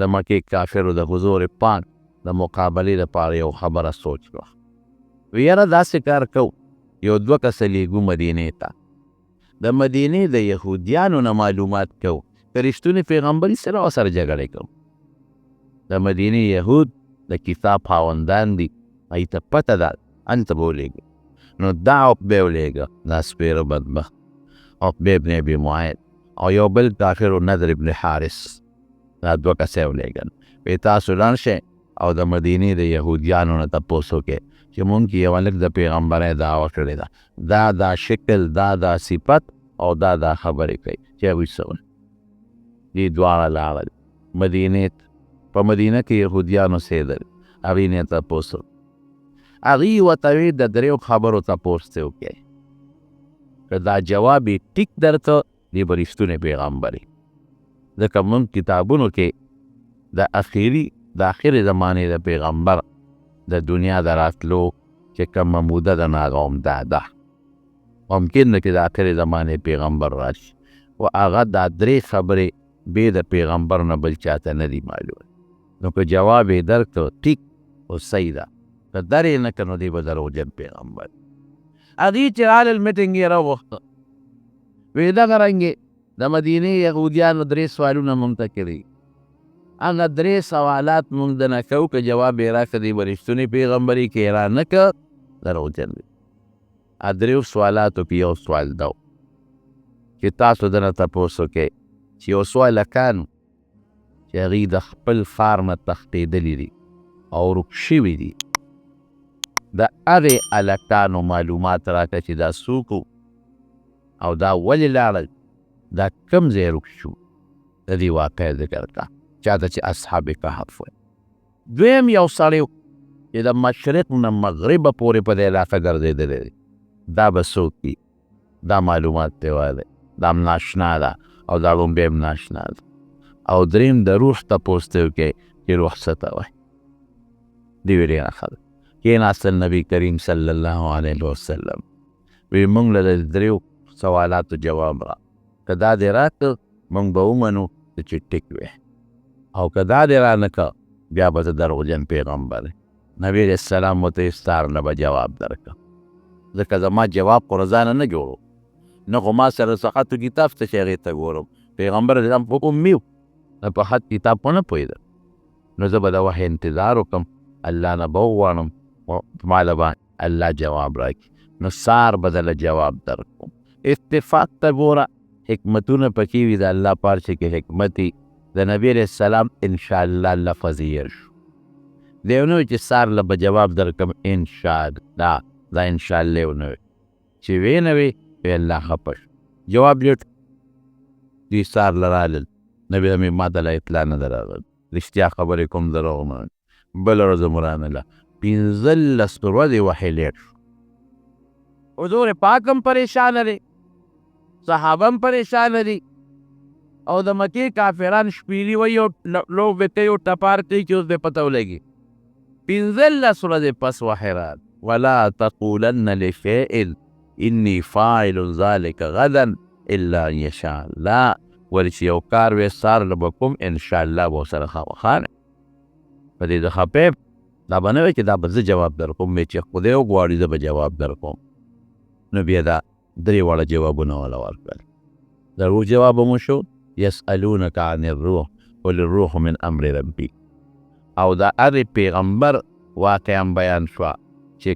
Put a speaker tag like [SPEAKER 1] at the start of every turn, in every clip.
[SPEAKER 1] د مکې کافرو د حضور پاک د مقابلې لپاره یو خبره سوچ کړه. وی یاره داسې کار کو، یو 2 کسه لیږو مدینې ته، د مدینې د یهودیانو نه معلومات کو که رښتونې پیغمبري سره ورسره جګړې کوو. د مدینې یهود د کتاب خاوندان دي، هغوی ته پته ده هلته به ولېږو. نو دا عقبه ولېږه، دا سپېره بدبخت عقبه ابن ابي معاید او یو بل کافر نضر ابن حارث، دا 2 کسه یې ولېږل. وی تاسو لاړ شئ او د مدینې د یهودیانو نه تپوس وکړئ چې مونږ کې یو هلک د پیغمبرۍ دعوه کړې ده، دا شکل، دا صفت او دا خبرې کوي چې هغوی څه وایي. دې دواړه لاړل مدینې ته. په مدینه کې یهودیانو اوسېدل، هغوی نه یې تپوس وکړ. هغوی ورته وی د 3 خبرو تپوس ترې وکړئ، که دا جواب یې ټیک درته دی به رښتونی پیغمبر یې. ځکه مونږ کتابونو کې د آخرې زمانې د پیغمبر د دنیا د راتلو چې کومه موده ده، نو هغه همدا ده. ممکن ده چې د آخرې زمانې پیغمبر راشي، و هغه دا 3 خبرې بې د پیغمبر نه بل چاته نه دي معلوم. نو که جواب یې درکړو ټیک او صحیح ده، که در یې نه کړ نو دی به دروغجن پیغمبر. هغوی چې رالل میټینګ یې راوغوښته، وی دغه رنګې د مدینې یهودیانو 3 سوالونه مونږ ته کړي، هغه 3 سوالات مونږ د نه کوو، که جواب یې راکړه دی به رښتونی پیغمبري، که یې را نه کړه دروغجن دی. 3 سوالاتو کې یو سوال دا و چې تاسو دنه تپوس وکړئ چې یو څو هلکان چې هغوی د خپل ښار نه تښتېدلي دي او ورک شوي دي، د هغې هلکانو معلومات راکړه چې دا څوک او دا ولې لاړل، دا کوم ځای ورک شو، د دې واقع ذکر کړه، چاته چې اصحاب کهف وایي. دویم یو سړی و چې د مشرق نه مغربه پورې په دې علاقه ګرځېدلی دی، دا به څوک وي، دا معلومات دی وایي، دا هم ناشنا ده او دا غومبې هم ناشنا ده. او دریم د روح تپوس ته وکړئ چې روح څه ته وایي. دې ویې ډېره ښه ده. کېناستل نبي کریم صلی الله علیه وسلم، وی مونږ له د 3 سوالاتو جواب را، که دا دې راکړه مونږ به ومنو چې ټیک وی، او که دا دې را نه کړه بیا به ته دروغجن پیغمبر. نبی علیه السلام ورته استار نه به جواب درکړه، ځکه زما جواب خو رضانه نه جوړو، نه خو ما سره څه خط و کتاب ته چې هغې ته ګورم. پیغمبر اسلام خو امي و، په خط کتاب خو نه پوهېده، نو زه به د وحی انتظار وکړم، الله نه به وغواړم ماله به الله جواب راکړي، نو سار به دله جواب درکړم. اتفاق ته ګوره، حکمتونه پکې وي د الله پارچه کې حکمت وي. د نبی علیه السلام انشاءالله لفظ یې شو، دی ونه وی چې سار له به جواب درکړم انشاءالله، دا انشاءالله یې ونه وی چې ویې نه وی وی الله خفه شو، جواب لیټ. دوی سار له رالل، نبي ته مې ما ته لا اطلاع نه ده راغلې، رښتیا خبرې کوم دروغ نه. بله ورځ مو رانله، 15 ورځې وحی لیټ شو. حضور پاک هم پریشانه دی، صحابه هم پریشانه دي، او د مکې کافران شپېلي وایي او لوبې کوي او ټپار کوي چې اوس دې پته ولګي. 15 ورځې پس وحی راغی، ولا تقولن لشیء انی فاعل ذلک غدا الا ان یشاء الله، ولې چې یو کار وې سار له به کوم انشاءالله به ورسره خامخا په دې د خپې دا به نه وی چې دا به زه جواب در کوم، چې خدای وغواړي زه به جواب در کوم. نو بیا دا 3 واړه جوابونه وله ورکړل. د روح جواب مو شو، یسألونک عن الروح قل الروح من امر ربي، او د هغې پیغمبر واقع هم بیان شوه، چې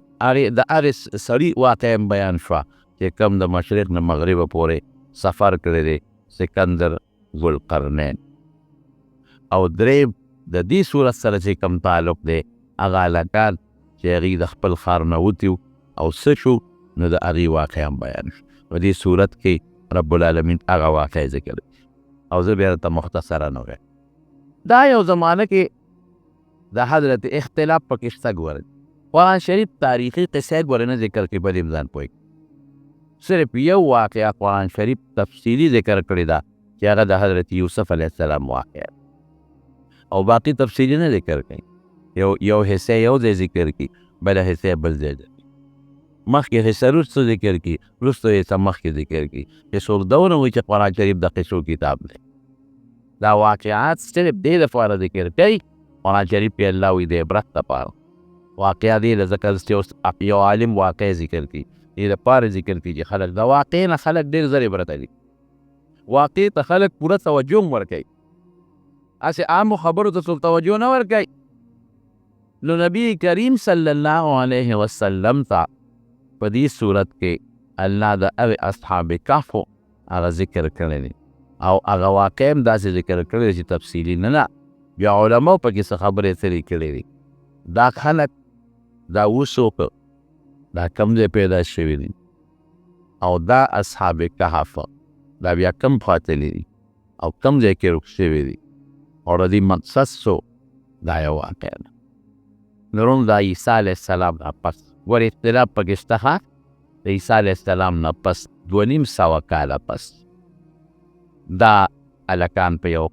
[SPEAKER 1] د هغې سړي واقع هم بیان شوه چې کوم د مشرق نه مغربه پورې سفر کړی دی، سکندر ذوالقرنین. او دریم د دې صورت سره چې کوم تعلق دی، هغه هلکان چې هغوی د خپل ښار نه وتي او څه شو، نو د هغې واقع هم بیان شو. په دې صورت کې رب العالمین هغه واقع ذکر کړي، او زه بیا درته مختصرا ووایم. دا یو زمانه کې د حضرت اختلاف پکې شته. ګورئ قرآن شریف تاریخي قصې ګورئ نه ذکر کړي، په دې ځان پوهېږي. صرف یو واقعه قرآن شریف تفصیلي ذکر کړې ده چې هغه د حضرت یوسف علیه السلام واقعه، او باقي تفصیلي نه ذکر کړي. یو حصه یو ځای ذکر کړي، بله حصه بل ځای ذکر کړي، مخکې حصه وروسته ذکر کړي، وروسته حصه مخکې ذکر کړي، چې څوک دونه وایي چې قرآن شریف د قصو کتاب دی. دا واقعات صرف دې دپاره ذکر کوي قرآن شریف کې الله وایي د عبرت دپاره واقعه دې د ذکر چې یو عالم واقع ذکر کړي دې دپاره ذکر کړي چې خلک د واقع نه خلک ډېر زر عبرت اخلي واقع ته خلک پوره توجه هم ورکوي هسې عامو خبرو ته څوک توجه نه ورکوي نو نبی کریم صلی الله علیه وسلم ته په دې صورت کې الله د هغې اصحاب کهفو هغه ذکر کړی دی او هغه واقع هم داسې ذکر کړی دی چې تفصیلي نه بیا علماو پکې څه خبرې اترې کړې دي دا خلک دا وڅوک دا کم ځای پیدا شوي دي او دا اصحاب کهف دا بیا کم پاتلی دي او کم ځای کې رک شوي دي او د دې مقصد څه دا یو واقع ده نورم دا عیسی علیه السلام نه پس ور اختلاف پکې شته د عیسی علیه السلام نه پس 2.5 کاله پس دا هلکان په یو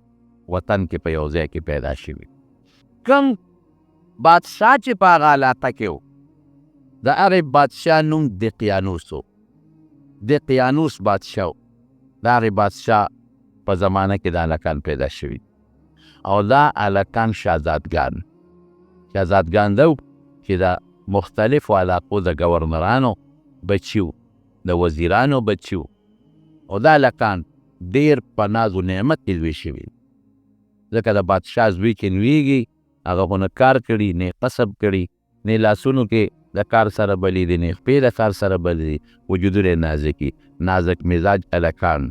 [SPEAKER 1] وطن کې په یو ځای کې پیدا شوي کوم بادشاه چې په هغه علاقه کې و د هغې بادشاه نوم دقیانوس و دقیانوس بادشاه و د هغې بادشاه په زمانه کې د هلکان پیدا شوي او دا هلکان شهزادګان ده چې د مختلفو علاقو د ګورنرانو بچي و د وزیرانو بچي و او دا هلکان ډېر په ناز و نعمت کې لوی شوي ځکه د بادشاه زوی چې لویږي هغه خو نه کار کړي نه قصب کړي نه لاسونو کې د کار سره بلي دي نه خپې د کار سره بلي دي وجودونه یې نازک مزاج هلکان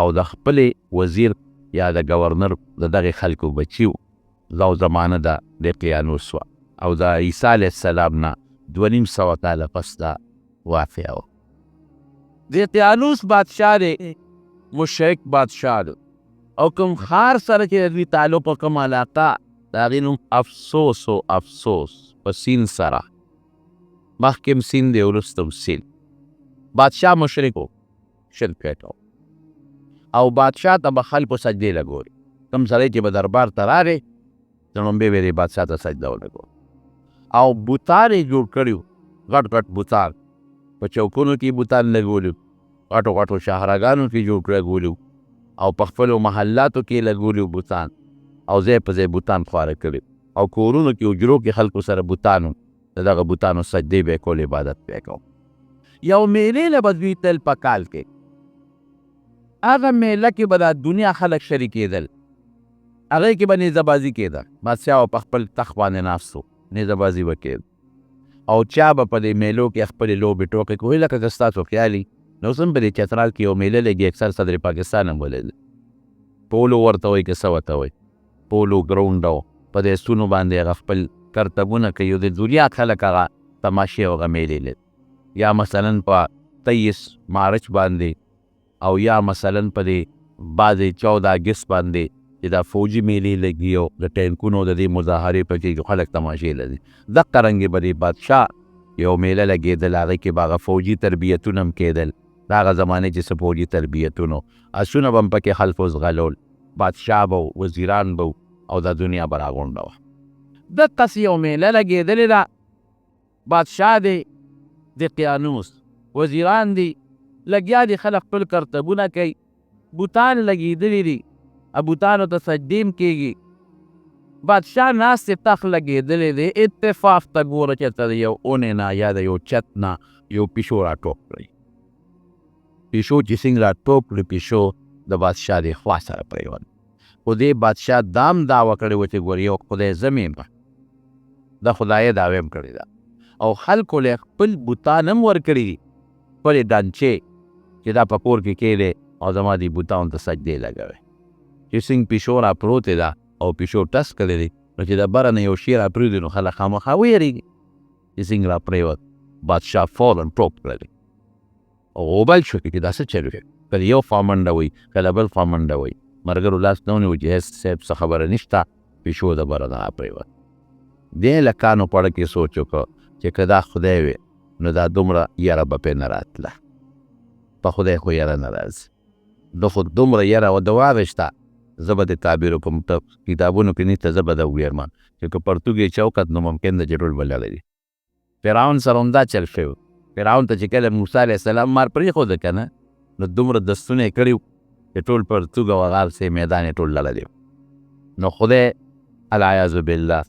[SPEAKER 1] او د خپلې وزیر یا د ګورنر د دغې خلکو بچي و دا زمانه د دقیانوس وه او د عیسی علیه السلام نه 2.5 کاله پس دا واقعه وه دقیانوس بادشاه دی مشرک بادشاه دی او کوم ښار سره چې د دوی تعلق او کوم علاقه د هغې نوم افسوس و افسوس په سین سره مخکې سین دی وروسته سین بادشاه مشرک و شرک کوي او بادشاه ته به خلکو سجدې لګولې کوم سړی چې به دربار ته راغی لومبې به یې بادشاه ته سجده ولګول او بوتان یې جوړ کړي وو غټ غټ بوتان په چوکونو کې بوتان لګولي غټو غټو شاهراګانو کې جوړ لګولي او په خپلو محلاتو کې لګولي بوتان او ځای په ځای بوتان خواره کړي او کورونو کې حجرو کې خلکو سره بوتانو د دغه بوتانو سجدې به یې کول عبادت به یې کو یو میلې له به دوی تل په کال کې هغه میله کې به د دنیا خلک شریکېدل هغې کې به نیزهبازي کېده بادشاه په خپل تخت باندې ناست و نیزهبازي به کېده او چا به په دې میلو کې خپلې لوبې ټوکې کوي لکه که ستاسو خیالي نو اوس هم په دې چترال کې یو میله لګي اکثر صدر پاکستان هم ولید پولو ورته وایي که څه ورته وایي پولو ګراونډ و په دې ستونو باندې هغه خپل کرتبونه کوي او د دنیا خلک هغه تماشې او هغه میلې لید یا مثلا په 23 مارچ باندې او یا مثلا په دې بعضې 14 اګست باندې چې دا فوجي میلې لګي او د ټینکونو د دې مظاهرې پکې خلک تماشې لري دقه رنګې به د بادشاه یو میله لګېدل هغې کې به هغه فوجي تربیتونه هم کېدل د هغه زمانې چې څه فوجي تربیتونو اسونه به هم پکې خلکو زغلول بادشاه به وزیران به او دا دنیا به راغونډه وه دقسې یو میله لګېدلې ده بادشاه دی دقیانوس وزیران دي لګیا دي خلک خپل کرتبونه کوي بوتان لګېدلي دي بوتانو ته سجدې کېږي بادشاه ناستې تخت لګېدلی دی اتفاق ته ګوره چېرته د یو اونې نه یا د یو چت نه یو پیشو را ټوپ کړی پیشو چې څنګه را ټوپ کړي پیشو د بادشاه د خوا سره پرېوت خو دې بادشاه دام دعوه کړې وه چې ګوره یو خدای زه یم د خدایه دعوه هم کړې ده او خلکو له خپل بوتان هم ورکړي دي خپلې ډانچې چې دا په کور کې کېدی او زما دې بوتانو ته سجدې لګوي چې څنګه پیشو را پروتې ده او پیشو ټس کړی دی نو چې د بره نه یو شی را پرېږدي نو خلک خامخا ویرېږي چې څنګه را پرېوت بادشاه فورن ټوپ کړی او غوبل شو چې دا څه چل وي کله یو خوا منډه وایي کله بل خوا منډه وایي ملګرو لاس نه ونیو چې هېڅ صاحب څه خبره نشته پیشو د بره نه را پرېوت دې هلکانو په اړه کې سوچ وکړه چې که دا خدای وي نو دا دومره یره به پرې نه راتله په خدای خو یره نه راځي ده خو دومره یره و د واغېشته زه به د تعبیرو په کتابونو کې نشته زه به د وویرم چې که پرتوګ یې چوکت نو ممکن ده چې ټول به لړوي فرعون سره هم دا چل شوی فرعون ته چې کله موسی علیه السلام مار پرېښوده که نه نو دومره دستونه یې کړي چې ټول پرتوګ او غار سي میدان یې ټول لړلی نو خدای العیاذ بالله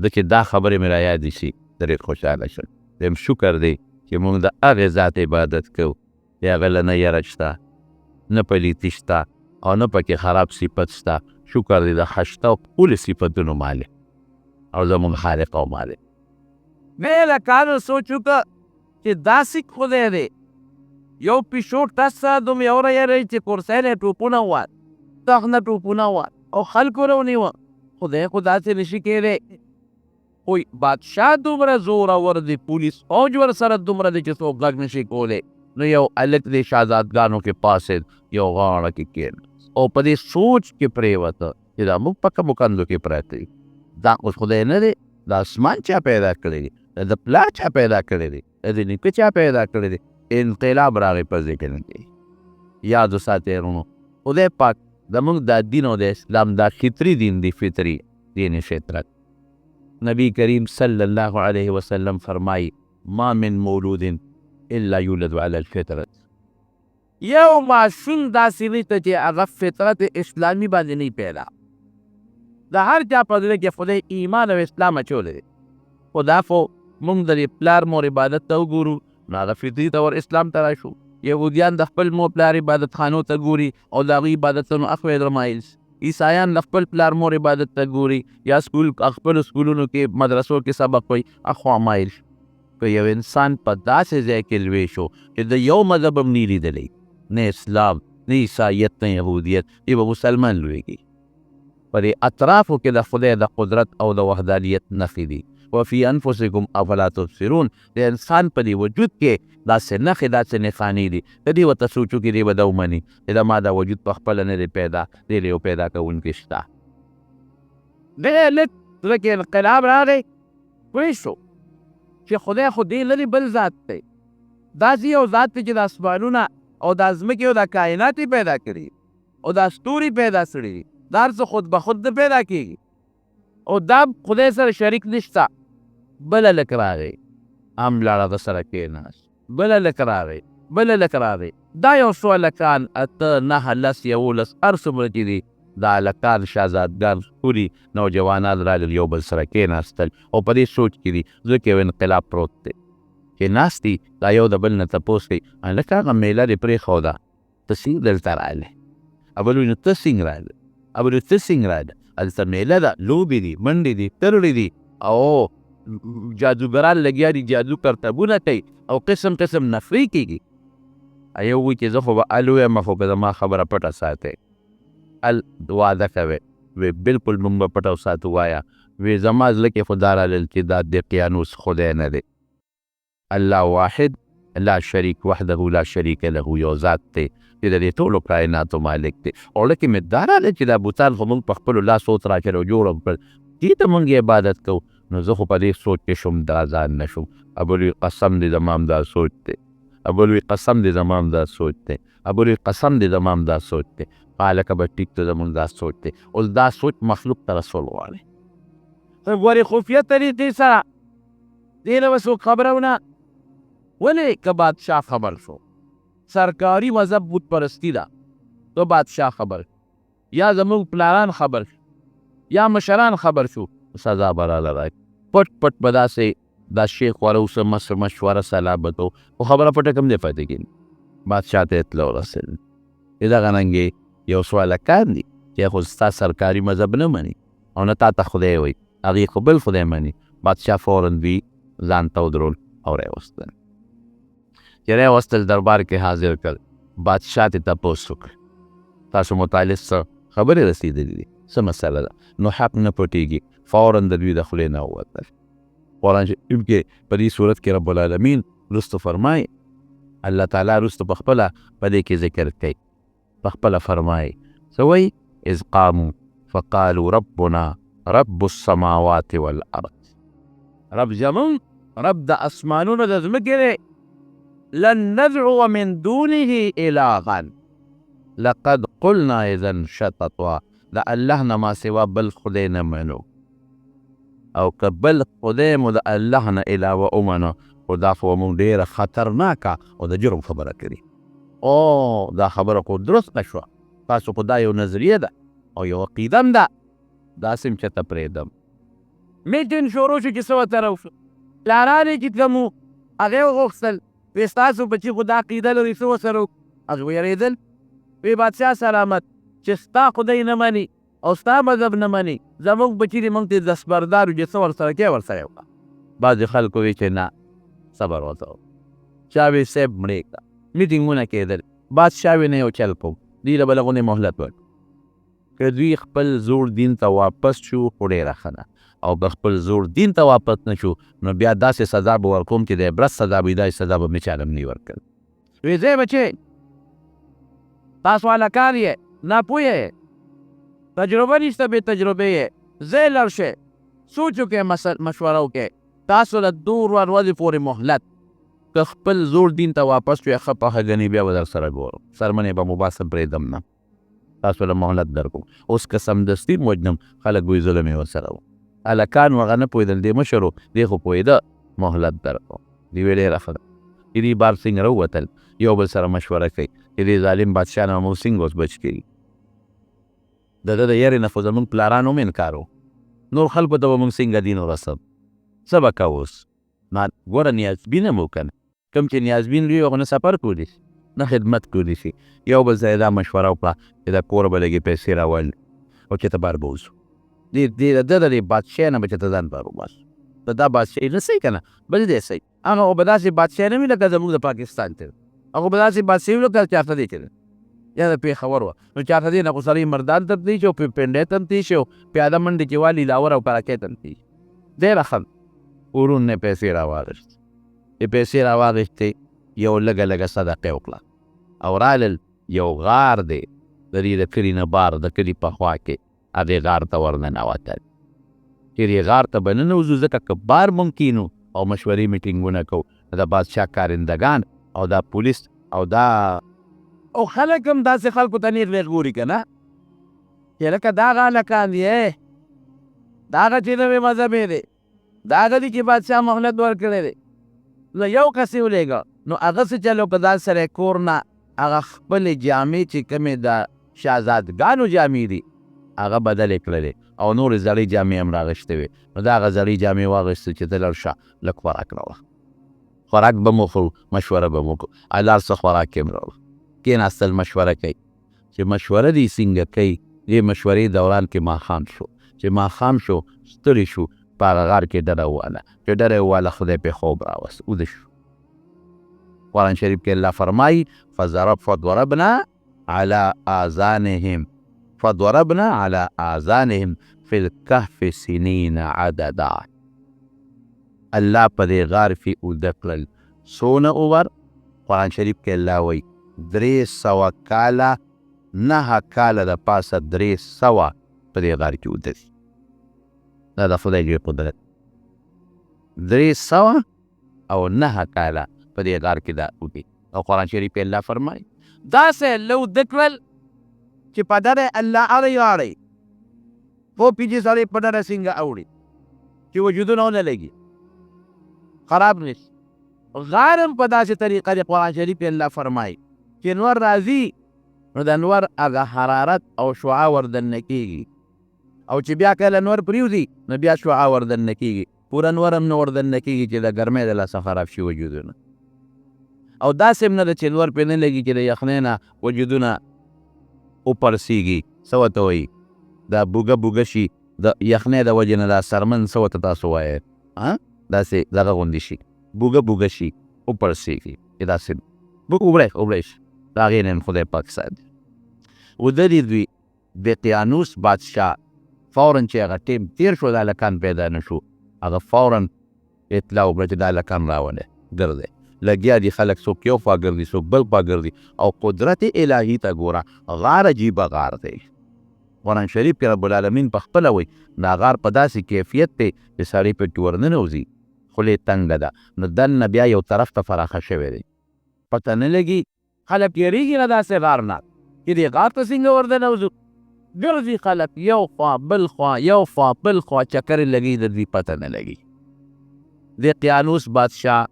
[SPEAKER 1] ده چې دا خبرې مې را یادې شي ډېر خوشحاله شم. دویم شکر دی چې موږ د هغې ذات عبادت کوو چې هغه له نه یره شته، نه پلیتي شته او نه پکې خراب صفت شته. شکر دی د خشته او ټولې صفتونو مالک او زموږ خالق او مالک.
[SPEAKER 2] مې له کالو سوچ وکړه چې داسې خدای دی یو پیشو ټس دوم یو رایری چې کورسۍ نه ټوپونه ووات تخ نه ټوپونه ووات او خلکو را ونیوه. خدای خو داسې نشي کېدی. خو بادشاه دومره زورور دی، پولیس فوج ورسره دومره دی چې څوک غږ نشي کولی. نو یو هلک دی شهزادګانو کې پاسېد، یو غاړه کې کېناست او په دې سوچ کې پرېوته چې دا موږ په کومو کندو کې پراته یو. دا اوس خدای نه دی، دا اسمان چا پیدا کړی دی، د پلار چا پیدا کړی دی، د نیکه چا پیدا کړی دی. انقلاب راغی په ذکر کې. یاد وساتئ ورونو، خدای پاک زموږ دا دین او د اسلام دا فطري دین دی، فطري دین فطرت. نبی کریم صلی الله علیه وسلم فرمائی ما من مولود الا یولد علی الفطرت. یو ماشوم داسې نشته چې هغه فطرت اسلامي باندې نه پیدا. د هر چا په زړه کې خدای ایمان او اسلام اچولی دی. خو دا خو موږ د پلار مور عبادت ته وګورو نو هغه فطري طور اسلام ته راشو. یهودیان د خپل مور پلار عبادت خانو ته ګوري او د هغوی عبادتونو اخوی رمایل. عیسایان د خپل پلار مور عبادت ته ګوري یا خپلو سکولونو کې مدرسو کې سبق وایي اخوا مایل. که یو انسان په داسې ځای کې لوی شو چې د یو مذهب هم نه لیدلی، نه اسلام نه عیسایت نه یهودیت، ای به مسلمان لویږي. په دې اطرافو کې د خدای د قدرت او د وحدانیت نښې دي. وفي انفسکم افلا تبصرون. د انسان په دې وجود کې داسې نښې داسې نښانې دي، د دې ورته سوچو کې دی به دا ومني چې د ما دا وجود په خپله نه دی پیدا، دی له یو پیدا کوونکي شته. ډېر لږ زړه کې انقلاب راغی، پوه شو چې خدای خو دې لري بل ذات دی. داسې یو ذات دی چې د اسمانونه او د ځمکې او د کائنات یې پیدا کړي او دا ستوري پیدا کړي دي. دا هر څه خود به خود نه پیدا کېږي او دا خدای سره شریک نشته. بله لک راغی هم لاړه د سره کېناست، بله لک راغی، بله لک راغی. دا یو څو هلکان 8 9 10 11 هر څومره چې دي دا هلکان شهزادګان ټولي نوجوانان راغلل یو بل سره کېناستل او په دې سوچ کې دي زړه کې یو انقلاب پروت دی. کېناست دي دا یو د بل نه تپوس کوي هلکه هغه میله دې پرېښوده ته څنګه دلته راغلی؟ اول وایي نو ته څنګه راغلی؟ اول وایي ته څنګه راغلی؟ هلته میله ده، لوبې دي، منډې دي، ترړې دي او جادوګران لګیا دي، جادو کرتبونه کوي او قسم قسم نفرې کېږي. یو وایي چې زه خو به هل ویم خو که زما خبره پټه ساتئ. هل واده کوئ؟ وی بلکل موږ به پټه وساتو. وایه وی زما زړه کې خو دا رالل چې دا دقیانوس خدای نه دی. الله واحد لا شریک وحده لا شریک له، یو ذات دی چې د دې ټولو کائناتو مالک دی. او لکه مې دا راغلی چې دا بوتان خو موږ په خپلو لاسو وتراچل او جوړ کړل، دې ته موږ عبادت کوو. نو زه خو په دې سوچ کې شوم دا ځان نه شوم. ابولوی قسم دې زما هم دا سوچ دی، ابولوی قسم دې زما هم دا سوچ دی، ابولوی قسم دې زما هم دا سوچ دی. هلکه به ټیک ته زموږ دا سوچ دی. اوس دا سوچ مخلوق ته رسول غواړي. ګورې خفیه طریقې سره دې نه به څوک خبره ونه. ولې که بادشاه خبر شو سرکاری مذهب بت پرستی ده، تو بادشاه خبر یا زموږ پلاران خبر یا مشران خبر شو سزا به راله راکړي. پټ پټ به داسې دا شیخ والا اوس مشوره سلا به کو خو خبره پټه کم دی پاتې کېږي. بادشاه ته اطلاع ورسېدل دغه رنګې یو څو هلکان دي چې خو ستا سرکاري مذهب نه مني او نه تا ته خدای وایي، هغې خو بل خدای مني. بادشاه فوراً دوی ځان ته ودرول او راوستل. چې راوستل دربار کې حاضر کړ. بادشاه ته تپوس وکړ تاسو متعلق څه خبرې رسېدلې دي، څه مسله ده؟ نو حق نه پټېږي. فوراً د دوی د خولې نه ووتل. قرآن شریف کې په دې صورت کې رب العالمین رستو فرمایي، الله تعالی رستو په خپله په دې کې ذکر کوي، په خپله فرمایي څه وایي؟ اذ قاموا فقالوا ربنا رب السماوات والارض. رب زمون رب د اسمانونو د ځمکې دی. لن ندعو من دونه الها لقد قلنا اذا شططا. د الله نه ما سوا بل خدای نه منو او که بل خدای مو د الله نه علاوه ومنو خو دا خو مونږ ډېره خطرناکه او د جرم خبره کړي. او دا خبره خو درست نه شوه.
[SPEAKER 1] تاسو خو دا یو نظریه ده او یو عقیده هم ده داسې هم چېرته پرېږدم.
[SPEAKER 2] میټین شروع شو چې څه ورته راوشو پلاران یې چې کوم وو هغه یې وغوښتل وایي ستاسو بچي خو دا عقیده لري څه ورسره وکړو. هغې ویرېدل وایي بادشاه سلامت چې ستا خدای نه مني او ستا مذهب نه مني زموږ بچي دې موږ ته دستبردار وو چې څه ورسره کوې ورسره یې وکړه.
[SPEAKER 1] بعضې خلکو وی چې نه صبر ورته وکړه. چا وی صاحب مړې کړه میټینګونه کېدل بادشاه وی نه یو چل کوم دوی له بله غونې مهلت ورکړو. که دوی خپل زوړ دین ته واپس شو خو ډېره ښه ده او که خپل زوړ دین ته واپس نه شو نو بیا داسې سزا به ورکوم چې د عبرت سزا به وي داسې سزا به مې چا له هم نه وي ورکړل.
[SPEAKER 2] وایي ځئ بچې تاسو هلکان یې ناپوهه یې تجربه نشته بې تجربې یې ځئ لاړ شئ سوچ وکړئ مشوره وکړئ تاسو له 2 ورځې پورې مهلت که خپل زوړ دین ته واپس شوې ښه پخه ګڼې بیا به در سره ګورم سرمنې به مو باسم پرېږدم نه تاسو له مهلت درکوم. اوس که سمدستي وجنم خلک وایي ظلم یې ورسره و. هلکان هغه نه پوهېدل دې مشر و دې خو پوهېده مهلت درکوم. دوی ویې ډېره ښه ده چې دوی بار څنګه راووتل یو بل سره مشوره کوي چې دې ظالم بادشاه نه موږ څنګه اوس بچ کړي. د ده د یارې نه خو زموږ پلاران هم انکار و نور خلکو ته به موږ څنګه دین ورسم څه به کوو اوس. ګوره نیازبین هم و که نه کوم چې نیازبین وي هغه نه سفر کولی شي نه خدمت کولی شي. یو بل ځای دا مشوره وکړه چې د کوره به لږې پیسې راولي او چې ته بار به وځو د ده د بادشاه نه به چې ته ځان بار وباسو د دا بادشاهي نه صحیح که نه بل دی صحیح هغه خو به داسې بادشاه نه وي لکه زموږ د پاکستان ته هغه به داسې بادشاهي وي لکه چارته دی چې یا د پېښور وه نو چارته دی نه خو سړی مردان ته تللی شي او پنډۍ ته هم تللی شي او پیاده منډې چې والي لاور او کراکۍ ته هم تللی شي ډېره ښه ورون نه پیسې راواغېستې چې پیسې راواغېستې یو لږه لږه صدقې وکړه او رالل یو غار دی د دې د کلي نه بار د کلي په خوا کې هغې غار ته ورننوتل چې دې غار ته به ننوځو ځکه که بار مونږ کینو او مشورې میټینګونه کوو د بادشاه کارندګان او دا پولیس او دا او خلک هم داسې خلکو ته نیغ نیغ ګوري که نه چې لکه دغه هلکان دي دغه چې نوې مذهب یې دی دغه دي چې بادشاه مهلت ورکړی دی نو یو کس یې ولېږه نو هغه څه چل وکړه دا سره یې کور نه هغه خپلې جامې چې کومې د شهزادګانو جامې دي هغه بدلې کړلې او نورې زړې جامې هم راغېستې وې نو دا هغه زړې جامې واغېستې چې ته لاړ شه لږ خوراک راوړه خوراک به مو خورو مشوره به مو کوو لاړ څه خوراک یې هم راوړه کېناستل مشوره کوي چې مشوره دې څنګه کوي دې مشورې دوران کې ماښام شو چې ماښام شو ستړي شو په هغه غار کې ډډه وواله چې ډډه یې وواله خدای پې خوب راوست اوده شو. قرآن شریف کې الله فرمایي فضربنا على آذانهم فی الکهف سنین عددا. الله په دې غار کې اوده کړل څونه عمر قرآن شریف کې الله وایي 300 کاله 9 کاله د پاسه 300 په دې غار کې اوده دي. دا د خدای لوی قدرت 300 او 9 کاله په دې غار کې دا اوږي او قرآن شریف کې الله فرمایي داسې له اوده کړل چې په ډډه الله اړی اړی پو پیجې سړی په ډډه څنګه اوړي چې وجودونه ونه لګي خراب نشي. غار هم په داسې طریقه د قرآن شریف کې الله فرمایي چې نور راځي نو د نور هغه حرارت او شعاع وردننه کېږي او چې بیا کله نور پرېوځي نو بیا شعاع وردننه کېږي پوره نور هم نه وردننه کېږي چې د ګرمۍ د لاسه خراب شي وجودونه او داسې هم نه ده چې نور پرې نه لګي چې د یخنۍ نه وجودونه وپړسېږي څه ورته وایي دا بوږه بوږه شي د یخنۍ د وجې نه دا سرمن څه ورته تاسو وایئ داسې دغه غوندې شي بوږه بوږه شي وپړسېږي داسې وبړی شي د هغې نه خدای پاک ساتي. ودرې دوی دقیانوس بادشاه فوراً چې هغه ټیم تیر شو د هلکان پیدا نه شو هغه فوراً اطلاع وکړه چې د هلکان راولئ ګرځئ لګیا دي خلک څوک یو خوا ګرځي څوک بل خوا ګرځي او قدرت الهي ته ګوره غار عجیبه غار دی. قرآن شریف کې رب العالمین په خپله وایي دا غار په داسې کیفیت دی چې سړی پکې ورننوځي خولې تنګه ده نو دننه بیا یو طرف ته فراخه شوی دی پته نه لګي خلک یېرېږي نه داسې غار نه چې دې غار ته څنګه ورننوځو ګرځي خلک یو خوا بل خوا یو خوا بل خوا چکرې لګي د دوی پته نه لګي. دقیانوس بادشاه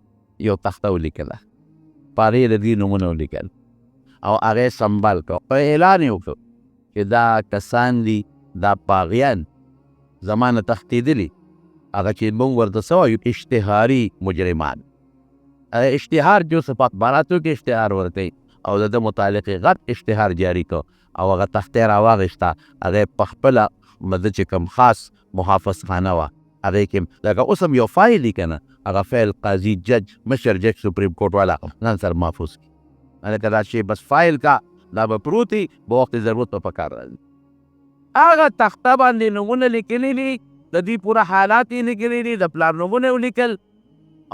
[SPEAKER 2] یو تخته ولیکله په هغې د دوی نومونه ولیکل او هغه یې سمبال کړه او اعلان یې وکړو
[SPEAKER 1] چې دا کسان دي دا باغیان زمانه تښتېدلي هغه چې موږ ورته څه وایو اشتهاري مجرمان اشتهار جو صفات باراتو کې اشتهار ورکوي او د ده متعلق غټ اشتهار جاری کو او هغه تختې راواغېسته هغه په خپله د چې کوم خاص محافظ خانه وه هغې کې لکه اوس هم یو فایل وي که نه هغه فایل قاضي جج مشر جج سپریم کورټ والا ځان سره محفوظ کړي هلکه دا شی بس فایل کا دا به پروت وي په وخت ضرورت په پکار راځي
[SPEAKER 2] هغه تخته باندې نومونه لیکلي دي د دې پوره حالات یې لیکلي دي د پلار نومونه یې ولیکل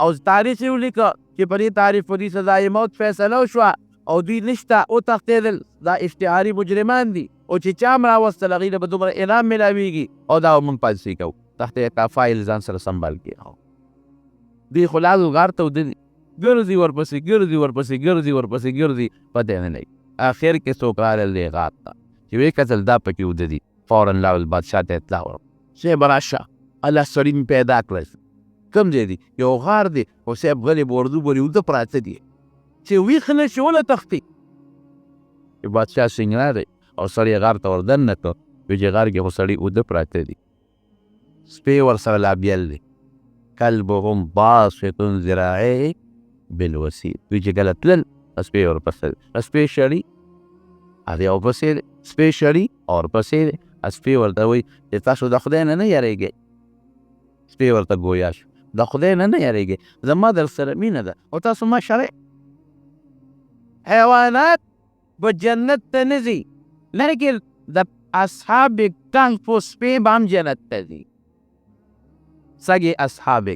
[SPEAKER 2] او تاریخ یې ولیکه چې په دې تاریخ په دې سزای موت فیصله وشوه او دوی نشته وتښتېدل دا اشتهاري مجرمان دي او چې چا هم راوستل هغوی له به دومره انعام میلاویږي او دا موږ پالیسي کوو تختې کا فایل ځان سره سنبال کړي دوی خو لازو غار ته ودلي ګرځي ورپسې ګرځي پته نه لګي اخر کې څوک راغلل دې غار ته چې ویې کتل دا پکې وده دي فورا لاول بادشاه ته اطلاع ورکړه صاحب راشه الله سړي مې پیدا کړی کوم ځای دی یو غار دی خو صاحب غلې به اردو پورې وده پراته دي چې ویښ نه شي ونه تښتي بادشاه سینګرا دی او سړی غار ته ور دننه کړ وایي چې غار کې خو سړي وده پراته دي سپی ورسره لا بیل دی کلبهم باسط ذراعیه بالوسیل دوی چې کله تلل سپی ورپسې سپی شړي هغې ورپسې دی سپی شړي او ورپسې دی سپی ورته وایي چې تاسو د خدای نه یریږئ سپی ورته ګویا شو د خدای نه یریږئ زما در سره مینه ده او تاسو ما شړئ حیوانات به جنت ته نه ځي لیکن د اصحاب کهف و سپی به هم جنت ته ځي
[SPEAKER 1] سږې اصحاب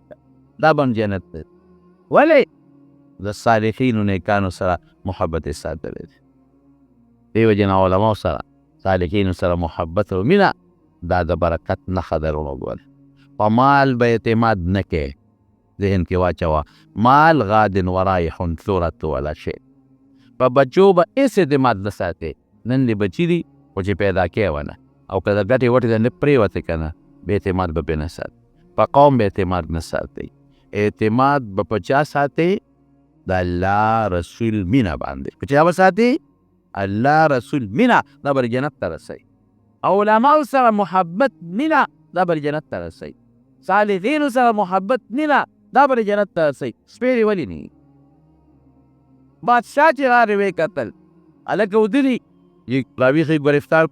[SPEAKER 1] دا به هم جنت ته ځي ولې د صالحینو نیکانو سره محبت یې ساتلی دی دې وجې نه علماو سره صالحینو سره محبت او مینه دا د برکت نښه ده ورونو ګوره په مال به اعتماد نه کوې ذهن کې واچوه مال غاد ورایح ثورت ولا شی په بچو به هېڅ اعتماد نه ساتې نن دې بچي دي خو چې پیدا کوې ونه او که د ګټې وټې د نه پرېوتې که نه بې اعتماد به پرې نه ساتې په قوم به اعتماد نه ساتئ اعتماد به په چا ساتئ د الله رسول مینه باندې په چا به ساتئ الله رسول مینه دا به جنت ته رسئ
[SPEAKER 2] علماو سره محبت مینه دا به جنت ته رسئ صالحینو سره محبت مینه دا به جنت ته رسئ سپیرې ولې نه بادشاه چې راغی ویې کتل هلکه ودلي
[SPEAKER 1] راویښې ګرفتار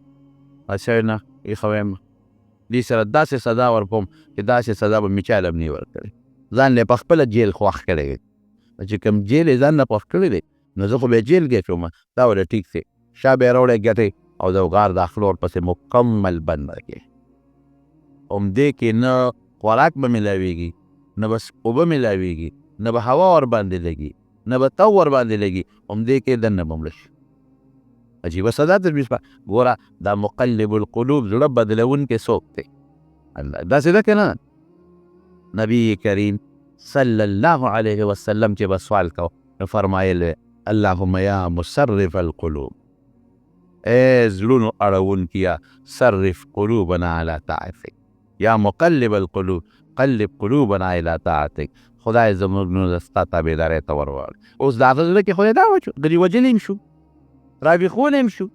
[SPEAKER 1] اچھا نه ایښوی یم دې سره داسې سزا ورکوم چې داسې سزا به مې چاله هم نه ورکړې ځان یې په خپله جیل خوښ کړی دی چې کوم جیل یې ځان نه خوښ کړی دی نو زه خو بیا جیل کې شوم دا ورته ټیک دی شا به یې راوړی ګټې او د غار داخلو ورپسې مکمل بند کړې همدې کې نه خوراک به میلاویږي نه به اوبه میلاویږي نه به هوا ورباندې لګي نه به تو ورباندې لګي همدې کې دننه به مړه شي عجیبه سزا تجویز کړه ګوره دا مقلب القلوب زړه بدلونکی څوک دی داسې ده که نه نبی کریم صلی الله علیه وسلم چې به سوال کو نو فرمایل اللهم یا مصرف القلوب اے زړونو اړونکیه صرف قلوبنا علی طاعتک یا مقلب القلوب قلب قلوبنا علی طاعتک خدای زموږ نو ستا تابعدارۍ ته ورواړ اوس د هغه زړه کې خدای دا وچو ګرې وجلی هم شو رابیخولی هم شو